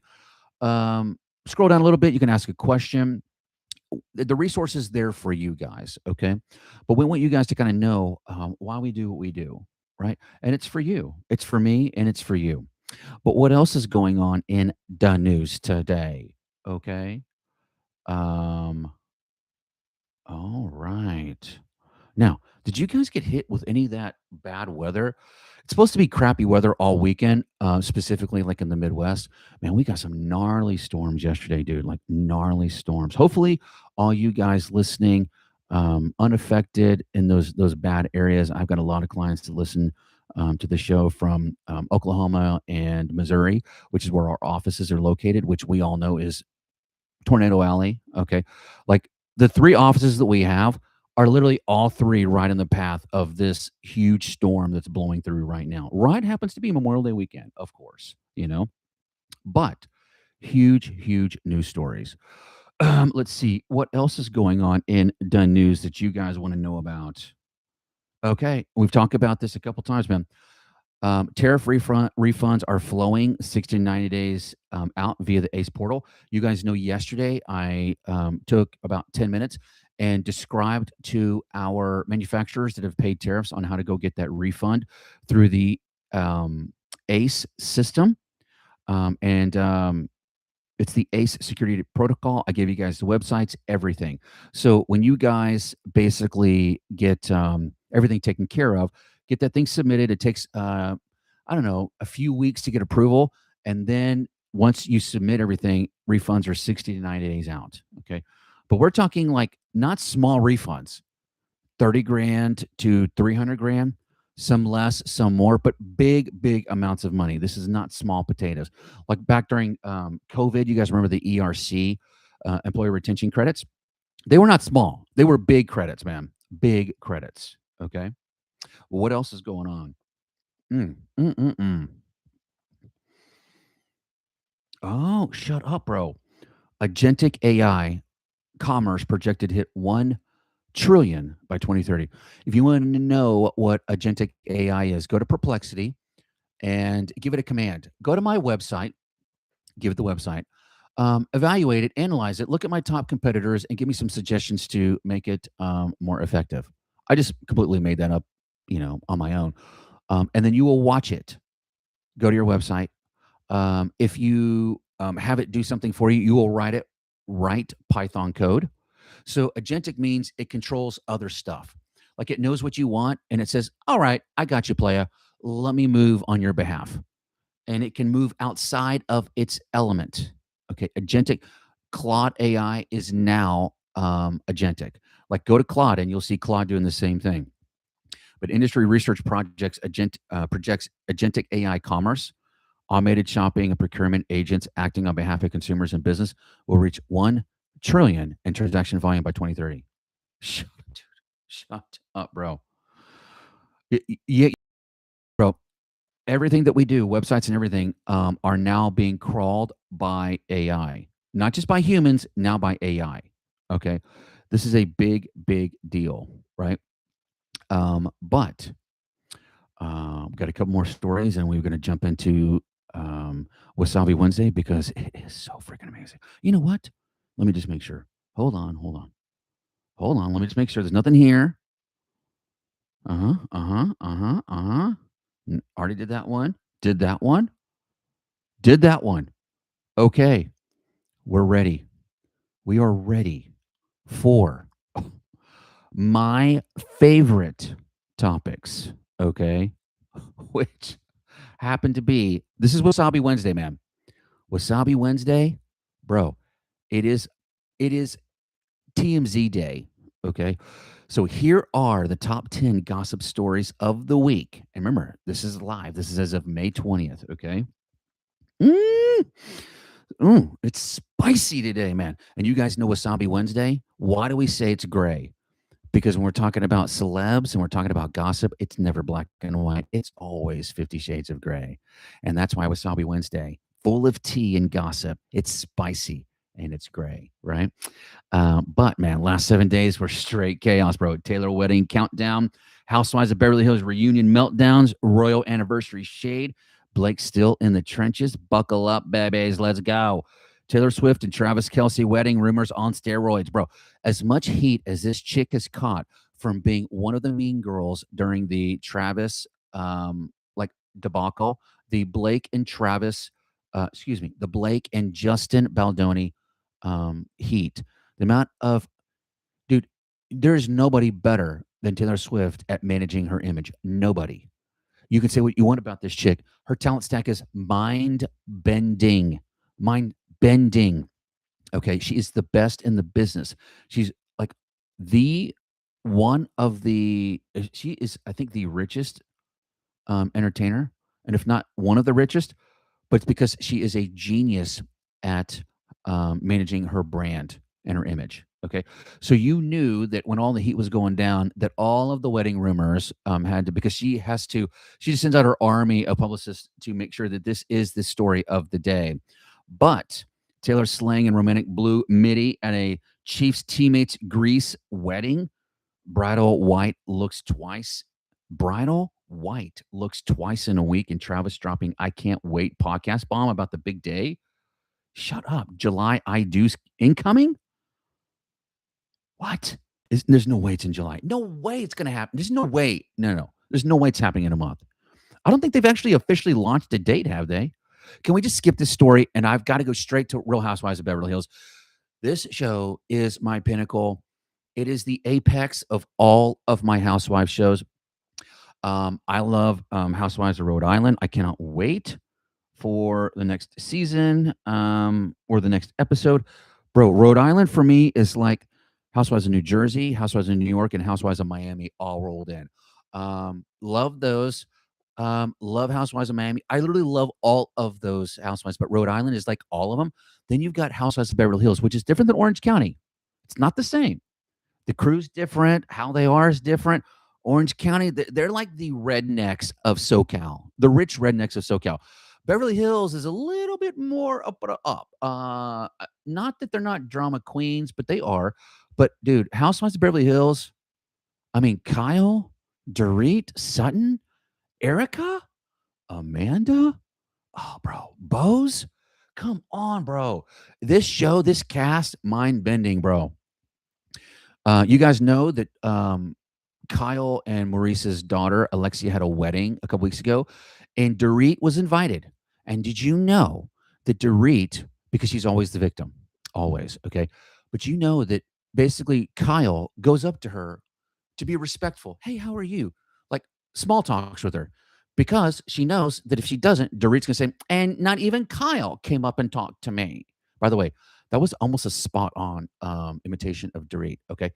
Scroll down a little bit. You can ask a question. The resource is there for you guys, okay? But we want you guys to kind of know why we do what we do, right? And it's for you. It's for me, and it's for you. But what else is going on in the news today? Okay. All right. Now, did you guys get hit with any of that bad weather? It's supposed to be crappy weather all weekend, specifically like in the Midwest. Man, we got some gnarly storms yesterday, dude, like gnarly storms. Hopefully, all you guys listening, unaffected in those bad areas. I've got a lot of clients that listen to the show from Oklahoma and Missouri, which is where our offices are located, which we all know is Tornado Alley. Okay. Like the 3 offices that we have are literally all 3 right in the path of this huge storm that's blowing through right now. Right happens to be Memorial Day weekend, of course, but huge news stories. Let's see what else is going on in the news that you guys want to know about. Okay. We've talked about this a couple times, man. Tariff refunds are flowing 60 to 90 days out via the ACE portal. You guys know yesterday I took about 10 minutes and described to our manufacturers that have paid tariffs on how to go get that refund through the ACE system. It's the ACE security protocol. I gave you guys the websites, everything. So when you guys basically get everything taken care of, get that thing submitted, it takes, I don't know, a few weeks to get approval. And then once you submit everything, refunds are 60 to 90 days out. Okay. But we're talking like not small refunds, 30 grand to 300 grand, some less, some more, but big amounts of money. This is not small potatoes. Like back during COVID, you guys remember the ERC, employee retention credits? They were not small. They were big credits, man. Big credits. Okay. Well, what else is going on? Oh, shut up, bro. Agentic AI commerce projected to hit 1 trillion by 2030. If you want to know what agentic AI is, go to Perplexity and give it a command. Go to my website, give it the website, evaluate it, analyze it, look at my top competitors, and give me some suggestions to make it more effective. I just completely made that up, on my own. And then you will watch it. Go to your website. If you have it do something for you, you will write Python code. So agentic means it controls other stuff. Like it knows what you want and it says, all right, I got you, playa. Let me move on your behalf. And it can move outside of its element. Okay, agentic. Claude AI is now agentic. Like go to Claude and you'll see Claude doing the same thing. But industry research projects projects agentic AI commerce, automated shopping and procurement agents acting on behalf of consumers and business will reach 1 trillion in transaction volume by 2030. Shut up, bro. Yeah, bro. everything that we do, websites and everything, are now being crawled by AI, not just by humans, now by AI. Okay, this is a big, big deal, right? But we've got a couple more stories, and we're going to jump into Wasabi Wednesday because it is so freaking amazing. You know what? Let me just make sure. Hold on. Let me just make sure there's nothing here. Already did that one. Did that one. Did that one. Okay. We're ready. We are ready for my favorite topics. Okay. Which happen to be, this is Wasabi Wednesday, man. Wasabi Wednesday, bro. It is TMZ day. Okay. So here are the top 10 gossip stories of the week. And remember, this is live. This is as of May 20th. Okay. It's spicy today, man. And you guys know Wasabi Wednesday. Why do we say it's gray? Because when we're talking about celebs and we're talking about gossip, it's never black and white. It's always 50 shades of gray. And that's why Wasabi Wednesday, full of tea and gossip. It's spicy and it's gray, right? But man, last 7 days were straight chaos, bro. Taylor wedding countdown, Housewives of Beverly Hills reunion meltdowns, royal anniversary shade, Blake still in the trenches. Buckle up, babies. Let's go. Taylor Swift and Travis Kelce wedding rumors on steroids, bro. As much heat as this chick has caught from being one of the mean girls during the Travis debacle, the Blake and Justin Baldoni heat. The amount of dude, there's nobody better than Taylor Swift at managing her image. Nobody. You can say what you want about this chick. Her talent stack is mind bending. Okay, she is the best in the business. She's like she is, I think, the richest entertainer, and if not one of the richest, but it's because she is a genius at managing her brand and her image. Okay, so you knew that when all the heat was going down, that all of the wedding rumors had to, because she just sends out her army of publicists to make sure that this is the story of the day. But Taylor slang and romantic blue midi at a Chiefs teammates Greece wedding. Bridal white looks twice in a week, and Travis dropping I Can't Wait podcast bomb about the big day. Shut up. July I do's incoming? What? There's no way it's in July. No way it's going to happen. There's no way. No. There's no way it's happening in a month. I don't think they've actually officially launched a date, have they? Can we just skip this story? And I've got to go straight to Real Housewives of Beverly Hills. This show is my pinnacle. It is the apex of all of my housewives shows. I love Housewives of Rhode Island. I cannot wait for the next season or the next episode. Bro, Rhode Island for me is like Housewives of New Jersey, Housewives of New York, and Housewives of Miami all rolled in. Love those. Love Housewives of Miami. I literally love all of those housewives, but Rhode Island is like all of them. Then you've got Housewives of Beverly Hills, which is different than Orange County. It's not the same. The crew's different. How they are is different. Orange County, they're like the rednecks of SoCal, the rich rednecks of SoCal. Beverly Hills is a little bit more up. Not that they're not drama queens, but they are. But dude, Housewives of Beverly Hills, I mean, Kyle, Dorit, Sutton, Erica, Amanda, oh, bro, Bose, come on, bro. This show, this cast, mind-bending, bro. You guys know that Kyle and Maurice's daughter, Alexia, had a wedding a couple weeks ago, and Dorit was invited. And did you know that Dorit, because she's always the victim, always, okay? But you know that basically Kyle goes up to her to be respectful. Hey, how are you? Like small talks with her, because she knows that if she doesn't, Dorit's going to say, and not even Kyle came up and talked to me. By the way, that was almost a spot on imitation of Dorit, okay?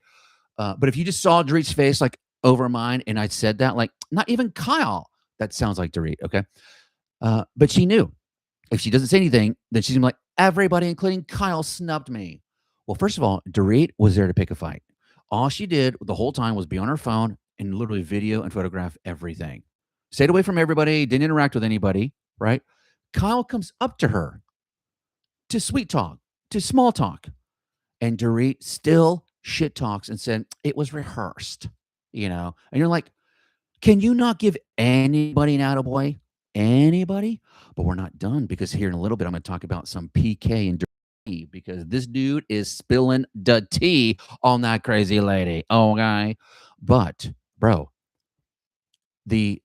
But if you just saw Dorit's face like over mine and I said that, like, not even Kyle, that sounds like Dorit, okay? But she knew if she doesn't say anything, then she's gonna be like, everybody, including Kyle, snubbed me. Well, first of all, Dorit was there to pick a fight. All she did the whole time was be on her phone and literally video and photograph everything. stayed away from everybody, didn't interact with anybody, right? Kyle comes up to her to sweet talk, to small talk. And Dorit still shit talks and said, it was rehearsed, And you're like, can you not give anybody an attaboy? Anybody? But we're not done because here in a little bit, I'm going to talk about some PK and Dorit because this dude is spilling the tea on that crazy lady. Okay. But, bro, the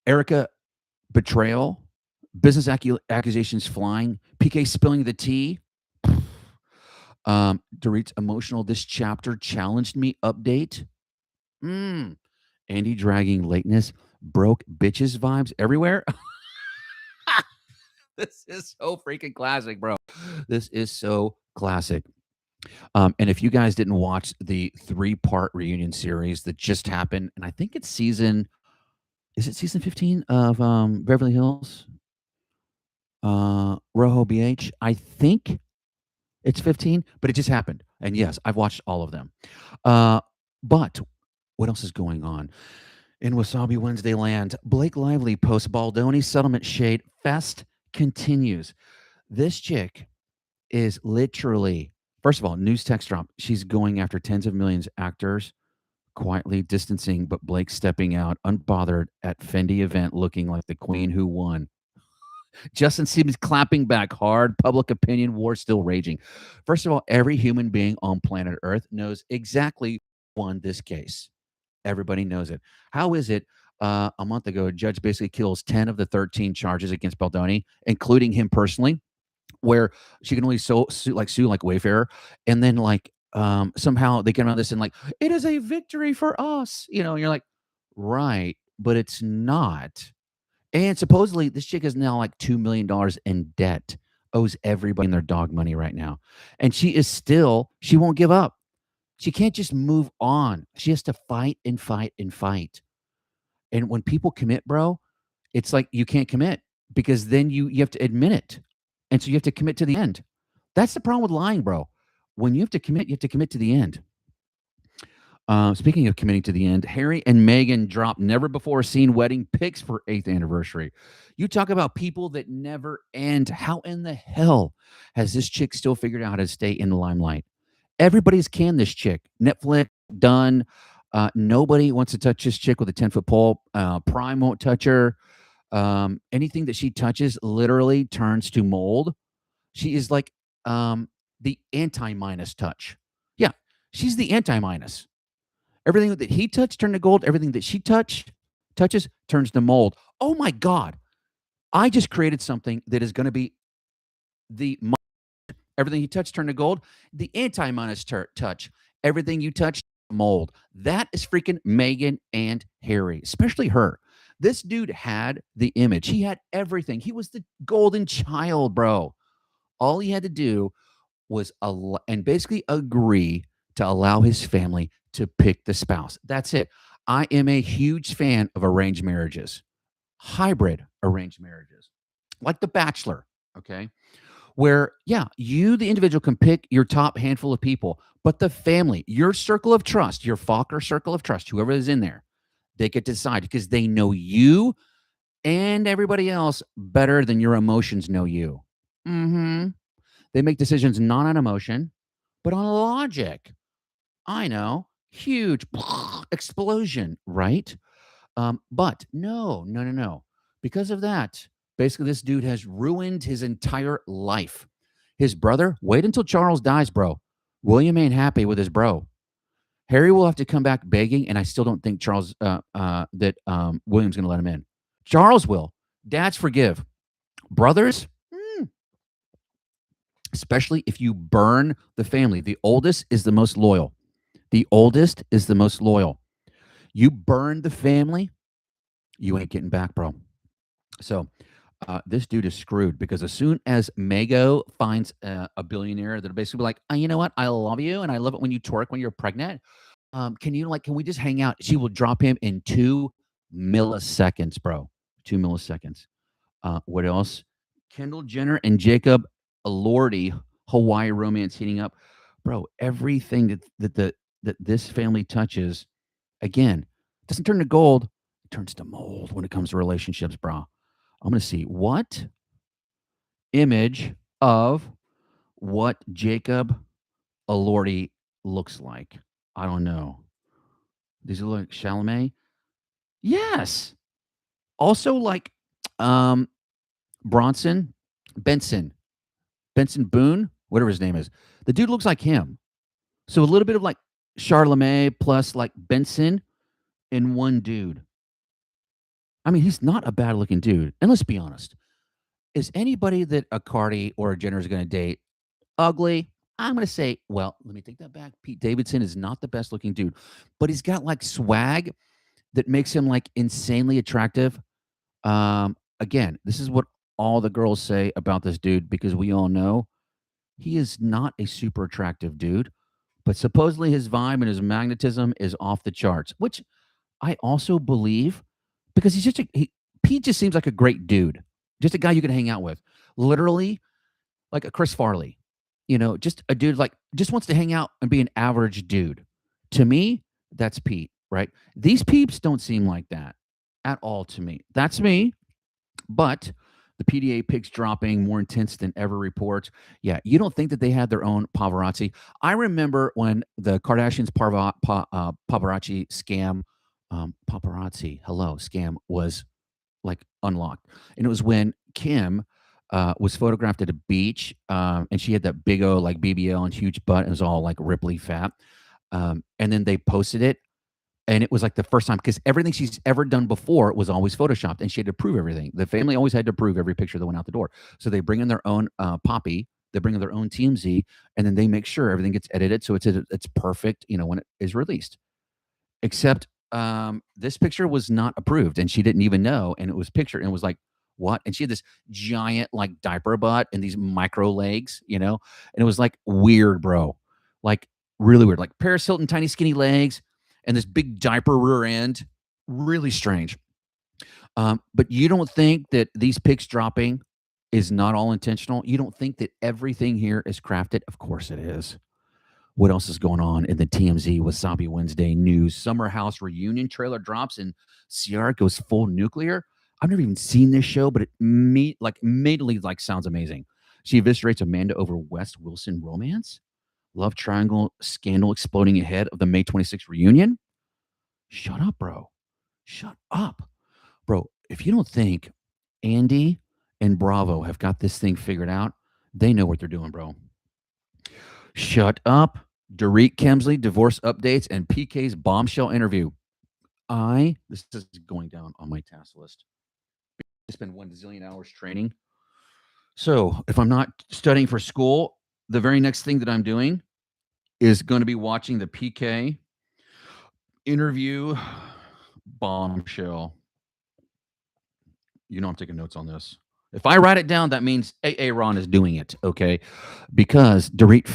Erica betrayal, business accusations flying, PK spilling the tea. Dorit's emotional this chapter challenged me update. Andy dragging lateness, broke bitches vibes everywhere. This is so freaking classic, bro. This is so classic. And if you guys didn't watch the 3-part reunion series that just happened, and I think it's season 15 of Beverly Hills? Rojo BH. I think it's 15, but it just happened. And yes, I've watched all of them. But what else is going on? In Wasabi Wednesday land, Blake Lively posts Baldoni settlement shade fest continues. This chick is literally, first of all, news text drop. She's going after tens of millions actors, quietly distancing, but Blake stepping out unbothered at Fendi event looking like the queen who won. Justin Simmons clapping back hard. Public opinion war still raging. First of all, every human being on planet Earth knows exactly who won this case. Everybody knows it. How is it a month ago, a judge basically kills 10 of the 13 charges against Baldoni, including him personally, where she can only sue like Wayfarer, and then somehow they get on this and like, it is a victory for us, and you're like, right, but it's not. And supposedly this chick is now like $2 million in debt, owes everybody their dog money right now. And she won't give up. She can't just move on. She has to fight and fight and fight. And when people commit, bro, it's like you can't commit because then you have to admit it. And so you have to commit to the end. That's the problem with lying, bro. When you have to commit to the end. Speaking of committing to the end, Harry and Meghan dropped never before seen wedding pics for 8th anniversary. You talk about people that never end. How in the hell has this chick still figured out how to stay in the limelight? Everybody's canned this chick. Netflix, done. Nobody wants to touch this chick with a 10-foot pole. Prime won't touch her. Anything that she touches literally turns to mold. She is like the anti-minus touch. Yeah, she's the anti-minus. Everything that he touched turned to gold. Everything that she touches turns to mold. Oh my God. I just created something that is going to be the everything he touched turned to gold. The anti-minus touch. Everything you touch, mold. That is freaking Meghan and Harry, especially her. This dude had the image. He had everything. He was the golden child, bro. All he had to do was and basically agree to allow his family to pick the spouse. That's it. I am a huge fan of arranged marriages, hybrid arranged marriages, like The Bachelor, okay? Where, yeah, you, the individual, can pick your top handful of people, but the family, your circle of trust, your Fokker circle of trust, whoever is in there, they get to decide because they know you and everybody else better than your emotions know you. They make decisions not on emotion, but on logic. I know. Huge explosion, right? But no. Because of that, basically, this dude has ruined his entire life. His brother, wait until Charles dies, bro. William ain't happy with his bro. Harry will have to come back begging, and I still don't think William's going to let him in. Charles will. Dads forgive. Brothers, especially if you burn the family. The oldest is the most loyal. You burn the family, you ain't getting back, bro. So this dude is screwed because as soon as Mago finds a billionaire that'll basically be like, oh, you know what? I love you, and I love it when you twerk when you're pregnant. Can we just hang out? She will drop him in 2 milliseconds, bro. 2 milliseconds. What else? Kendall Jenner and Jacob Elordi, Hawaii romance heating up. Bro, everything that this family touches, again, doesn't turn to gold, It turns to mold when it comes to relationships, bro. I'm going to see what image of what Jacob Elordi looks like. I don't know. Does he look like Chalamet? Yes. Also like Benson Boone, whatever his name is. The dude looks like him. So a little bit of like Charlemagne plus like Benson in one dude. I mean, he's not a bad looking dude. And let's be honest. Is anybody that a Cardi or a Jenner is going to date ugly? I'm going to say, well, let me take that back. Pete Davidson is not the best looking dude, but he's got like swag that makes him like insanely attractive. Again, this is what all the girls say about this dude because we all know he is not a super attractive dude, but supposedly his vibe and his magnetism is off the charts, which I also believe because he's just Pete just seems like a great dude, just a guy you can hang out with, literally like a Chris Farley, just a dude like just wants to hang out and be an average dude. To me, that's Pete, right? These peeps don't seem like that at all to me. That's me, but the PDA pics dropping more intense than ever reports. Yeah, you don't think that they had their own paparazzi? I remember when the Kardashians paparazzi scam, scam was like unlocked, and it was when Kim was photographed at a beach, and she had that big O like BBL and huge butt. And it was all like Ripley fat, and then they posted it. And it was like the first time because everything she's ever done before was always photoshopped, and she had to prove everything. The family always had to prove every picture that went out the door. So they bring in their own poppy, they bring in their own TMZ, and then they make sure everything gets edited so it's perfect, when it is released. Except this picture was not approved, and she didn't even know. And it was pictured, and it was like, what? And she had this giant like diaper butt and these micro legs, and it was like weird, bro, like really weird, like Paris Hilton, tiny skinny legs and this big diaper rear end. Really strange. But you don't think that these pics dropping is not all intentional? You don't think that everything here is crafted? Of course it is. What else is going on in the TMZ Wasabi Wednesday news? Summer House reunion trailer drops and Ciara goes full nuclear. I've never even seen this show, but it immediately sounds amazing. She eviscerates Amanda over West Wilson romance. Love triangle scandal exploding ahead of the May 26th reunion. Shut up, bro. Shut up. Bro, if you don't think Andy and Bravo have got this thing figured out, they know what they're doing, bro. Shut up. Dorit Kemsley, divorce updates, and PK's bombshell interview. This is going down on my task list. I spend 1 zillion hours training. So if I'm not studying for school, the very next thing that I'm doing is going to be watching the PK interview bombshell. I'm taking notes on this. If I write it down, that means Aaron is doing it, okay? Because Dorit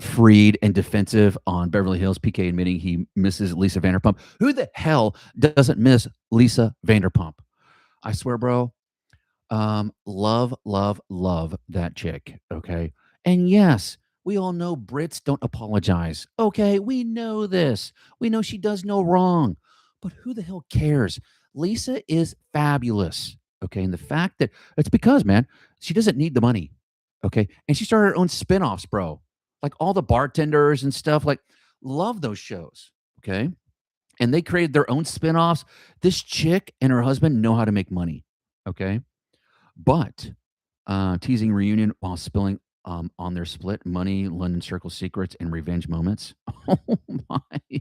freed and defensive on Beverly Hills, PK admitting he misses Lisa Vanderpump. Who the hell doesn't miss Lisa Vanderpump? I swear, bro. Love that chick, okay? And yes, we all know Brits don't apologize. Okay, we know this. We know she does no wrong. But who the hell cares? Lisa is fabulous, okay? And the fact that it's because, man, she doesn't need the money, okay? And she started her own spinoffs, bro. Like all the bartenders and stuff, like love those shows, okay? And they created their own spinoffs. This chick and her husband know how to make money, okay? But teasing reunion while spilling on their split money, London Circle secrets, and revenge moments. Oh my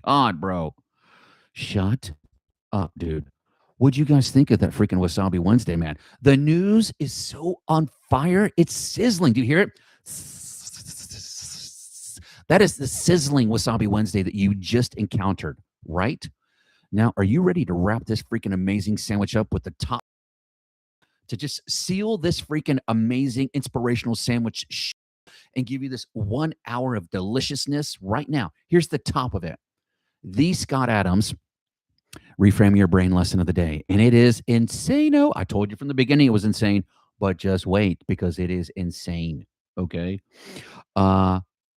God, bro. Shut up, dude. What'd you guys think of that freaking Wasabi Wednesday, man? The news is so on fire. It's sizzling. Do you hear it? That is the sizzling Wasabi Wednesday that you just encountered, right? Now, are you ready to wrap this freaking amazing sandwich up with the top to just seal this freaking amazing inspirational sandwich and give you this 1 hour of deliciousness right now? Here's the top of it. The Scott Adams Reframe Your Brain lesson of the day. And it is insane. I told you from the beginning it was insane, but just wait because it is insane. Okay.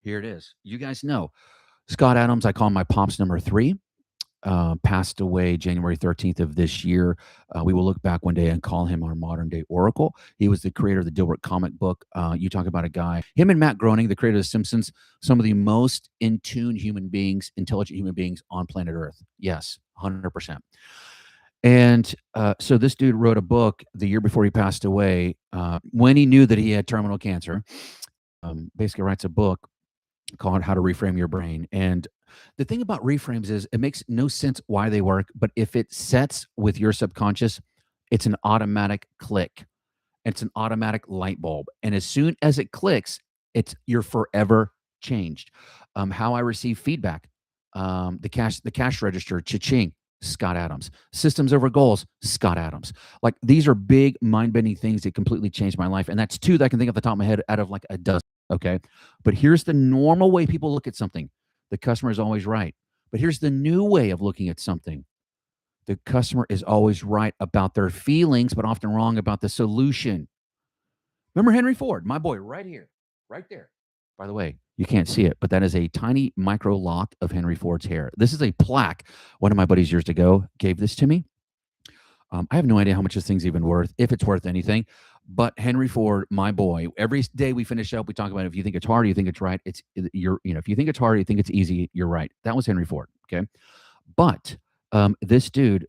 Here it is. You guys know Scott Adams, I call him my pops number 3. passed away January 13th of this year. We will look back one day and call him our modern day oracle. He was the creator of the Dilbert comic book. You talk about a guy, him and Matt Groening, the creator of The Simpsons, some of the most in tune human beings, intelligent human beings on planet Earth. Yes, 100%. And so this dude wrote a book the year before he passed away, when he knew that he had terminal cancer. Basically writes a book called How to Reframe Your Brain. And the thing about reframes is it makes no sense why they work, but if it sets with your subconscious, it's an automatic click. It's an automatic light bulb. And as soon as it clicks, you're forever changed. How I receive feedback, the cash register, cha-ching, Scott Adams. Systems over goals, Scott Adams. Like, these are big mind-bending things that completely changed my life. And that's two that I can think off the top of my head out of like a dozen. Okay. But here's the normal way people look at something. The customer is always right. But here's the new way of looking at something. The customer is always right about their feelings, but often wrong about the solution. Remember Henry Ford, my boy, right here, right there. By the way, you can't see it, but that is a tiny micro lock of Henry Ford's hair. This is a plaque. One of my buddies years ago gave this to me. I have no idea how much this thing's even worth, if it's worth anything. But Henry Ford, my boy, every day we finish up, we talk about, if you think it's hard, you think it's right. If you think it's hard, you think it's easy, you're right. That was Henry Ford. Okay. But this dude,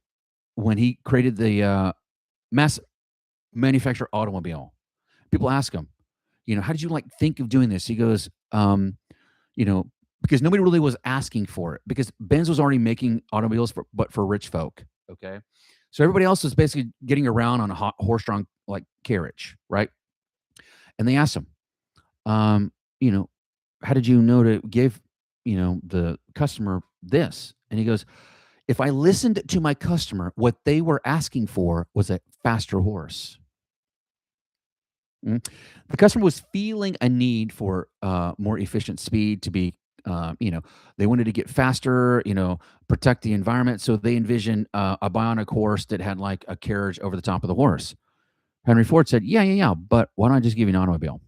when he created the mass manufactured automobile, people ask him, how did you think of doing this? He goes, because nobody really was asking for it, because Benz was already making automobiles but for rich folk. Okay. So everybody else was basically getting around on a horse-drawn carriage, right? And they asked him, how did you know to give, the customer this? And he goes, if I listened to my customer, what they were asking for was a faster horse. The customer was feeling a need for more efficient speed to be, they wanted to get faster, protect the environment. So they envisioned a bionic horse that had like a carriage over the top of the horse. Henry Ford said, yeah, but why don't I just give you an automobile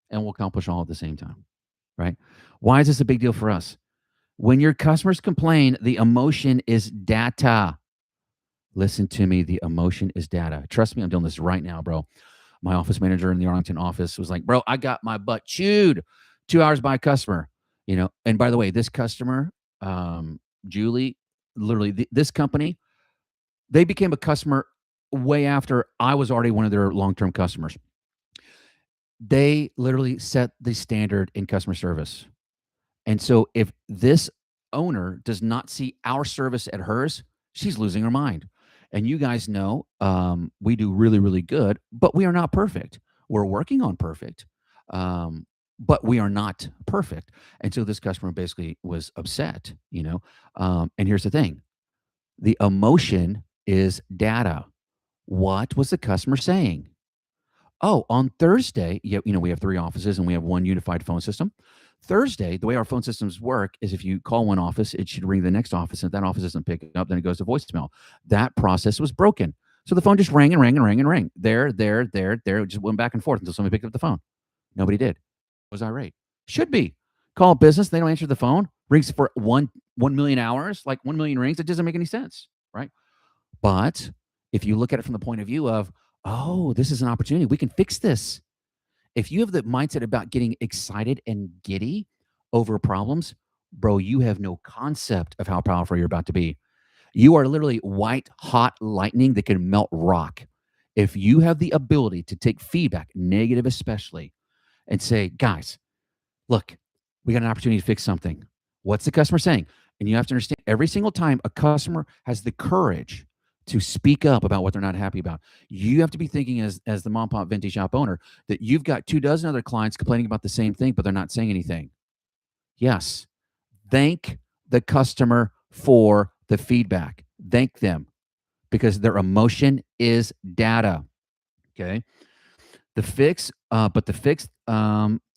and we'll accomplish all at the same time, right? Why is this a big deal for us? When your customers complain, the emotion is data. Listen to me, the emotion is data. Trust me, I'm doing this right now, bro. My office manager in the Arlington office was like, bro, I got my butt chewed 2 hours by a customer, and by the way, this customer, Julie, literally this company, they became a customer way after I was already one of their long-term customers. They literally set the standard in customer service. And so if this owner does not see our service at hers, she's losing her mind. And you guys know, we do really, really good, but we are not perfect. We're working on perfect, but we are not perfect. And so this customer basically was upset, and here's the thing. The emotion is data. What was the customer saying? Oh, on Thursday, we have 3 offices and we have one unified phone system. Thursday, the way our phone systems work is if you call one office, it should ring the next office. And if that office doesn't pick up, then it goes to voicemail. That process was broken. So the phone just rang and rang and rang and rang. There. It just went back and forth until somebody picked up the phone. Nobody did. Was irate. Should be. Call a business, they don't answer the phone. Rings for 1 million hours, like 1 million rings. It doesn't make any sense, right? But if you look at it from the point of view of, oh, this is an opportunity, we can fix this. If you have the mindset about getting excited and giddy over problems, bro, you have no concept of how powerful you're about to be. You are literally white hot lightning that can melt rock. If you have the ability to take feedback, negative especially, and say, guys, look, we got an opportunity to fix something. What's the customer saying? And you have to understand, every single time a customer has the courage to speak up about what they're not happy about, you have to be thinking as the mom pop Venti shop owner that you've got 24 other clients complaining about the same thing, but they're not saying anything. Yes. Thank the customer for the feedback. Thank them, because their emotion is data. Okay. The fix, but the fix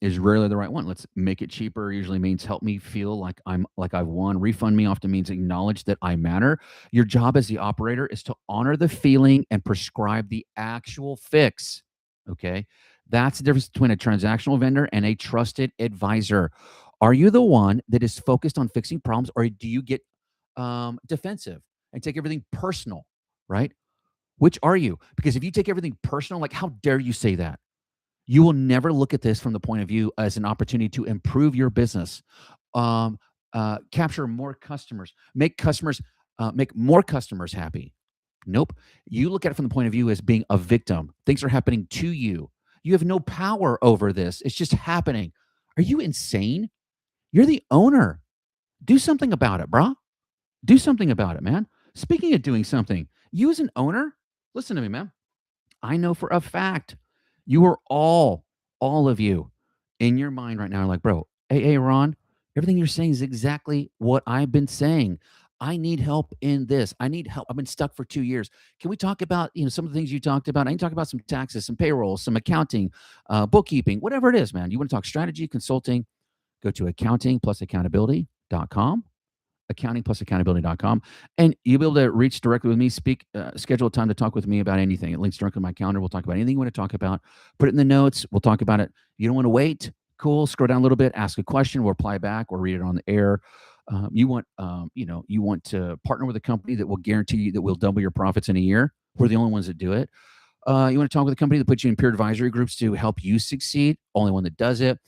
is rarely the right one. Let's make it cheaper usually means help me feel like I've won. Refund me often means acknowledge that I matter. Your job as the operator is to honor the feeling and prescribe the actual fix. Okay. That's the difference between a transactional vendor and a trusted advisor. Are you the one that is focused on fixing problems, or do you get defensive and take everything personal, right? Which are you? Because if you take everything personal, like how dare you say that? You will never look at this from the point of view as an opportunity to improve your business, um, capture more customers, make more customers happy. Nope. You look at it from the point of view as being a victim. Things are happening to you. You have no power over this. It's just happening. Are you insane? You're the owner. Do something about it, brah. Do something about it, man. Speaking of doing something, you as an owner, listen to me, man. I know for a fact you are all of you in your mind right now are like, bro, hey, Ron, everything you're saying is exactly what I've been saying. I need help in this. I need help. I've been stuck for 2 years. Can we talk about, some of the things you talked about? I can talk about some taxes, some payroll, some accounting, bookkeeping, whatever it is, man. You want to talk strategy, consulting, go to accountingplusaccountability.com, accountingplusaccountability.com, and you'll be able to reach directly with me, schedule a time to talk with me about anything. It links directly to my calendar. We'll talk about anything you want to talk about. Put it in the notes. We'll talk about it. You don't want to wait. Cool. Scroll down a little bit, ask a question, we'll reply back or read it on the air. You want to partner with a company that will guarantee you that will double your profits in a year. We're the only ones that do it. You want to talk with a company that puts you in peer advisory groups to help you succeed. Only one that does it.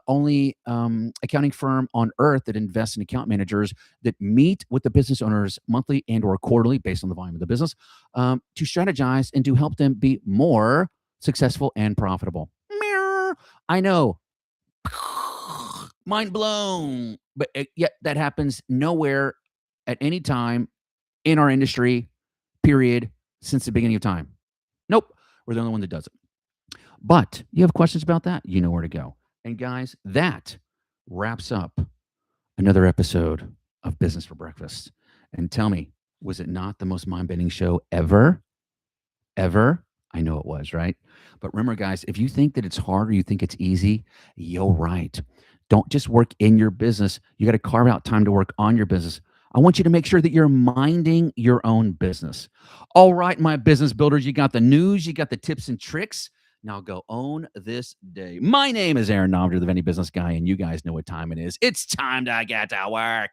Only accounting firm on earth that invests in account managers that meet with the business owners monthly and or quarterly based on the volume of the business to strategize and to help them be more successful and profitable. I know. Mind blown. But yet that happens nowhere at any time in our industry, period, since the beginning of time. Nope. We're the only one that does it. But you have questions about that, you know where to go. And guys, that wraps up another episode of Business for Breakfast. And tell me, was it not the most mind-bending show ever? Ever? I know it was, right? But remember, guys, if you think that it's hard or you think it's easy, you're right. Don't just work in your business. You got to carve out time to work on your business. I want you to make sure that you're minding your own business. All right, my business builders, you got the news, you got the tips and tricks. Now go own this day. My name is Aaron Novinger, the Venti Business Guy, and you guys know what time it is. It's time to get to work.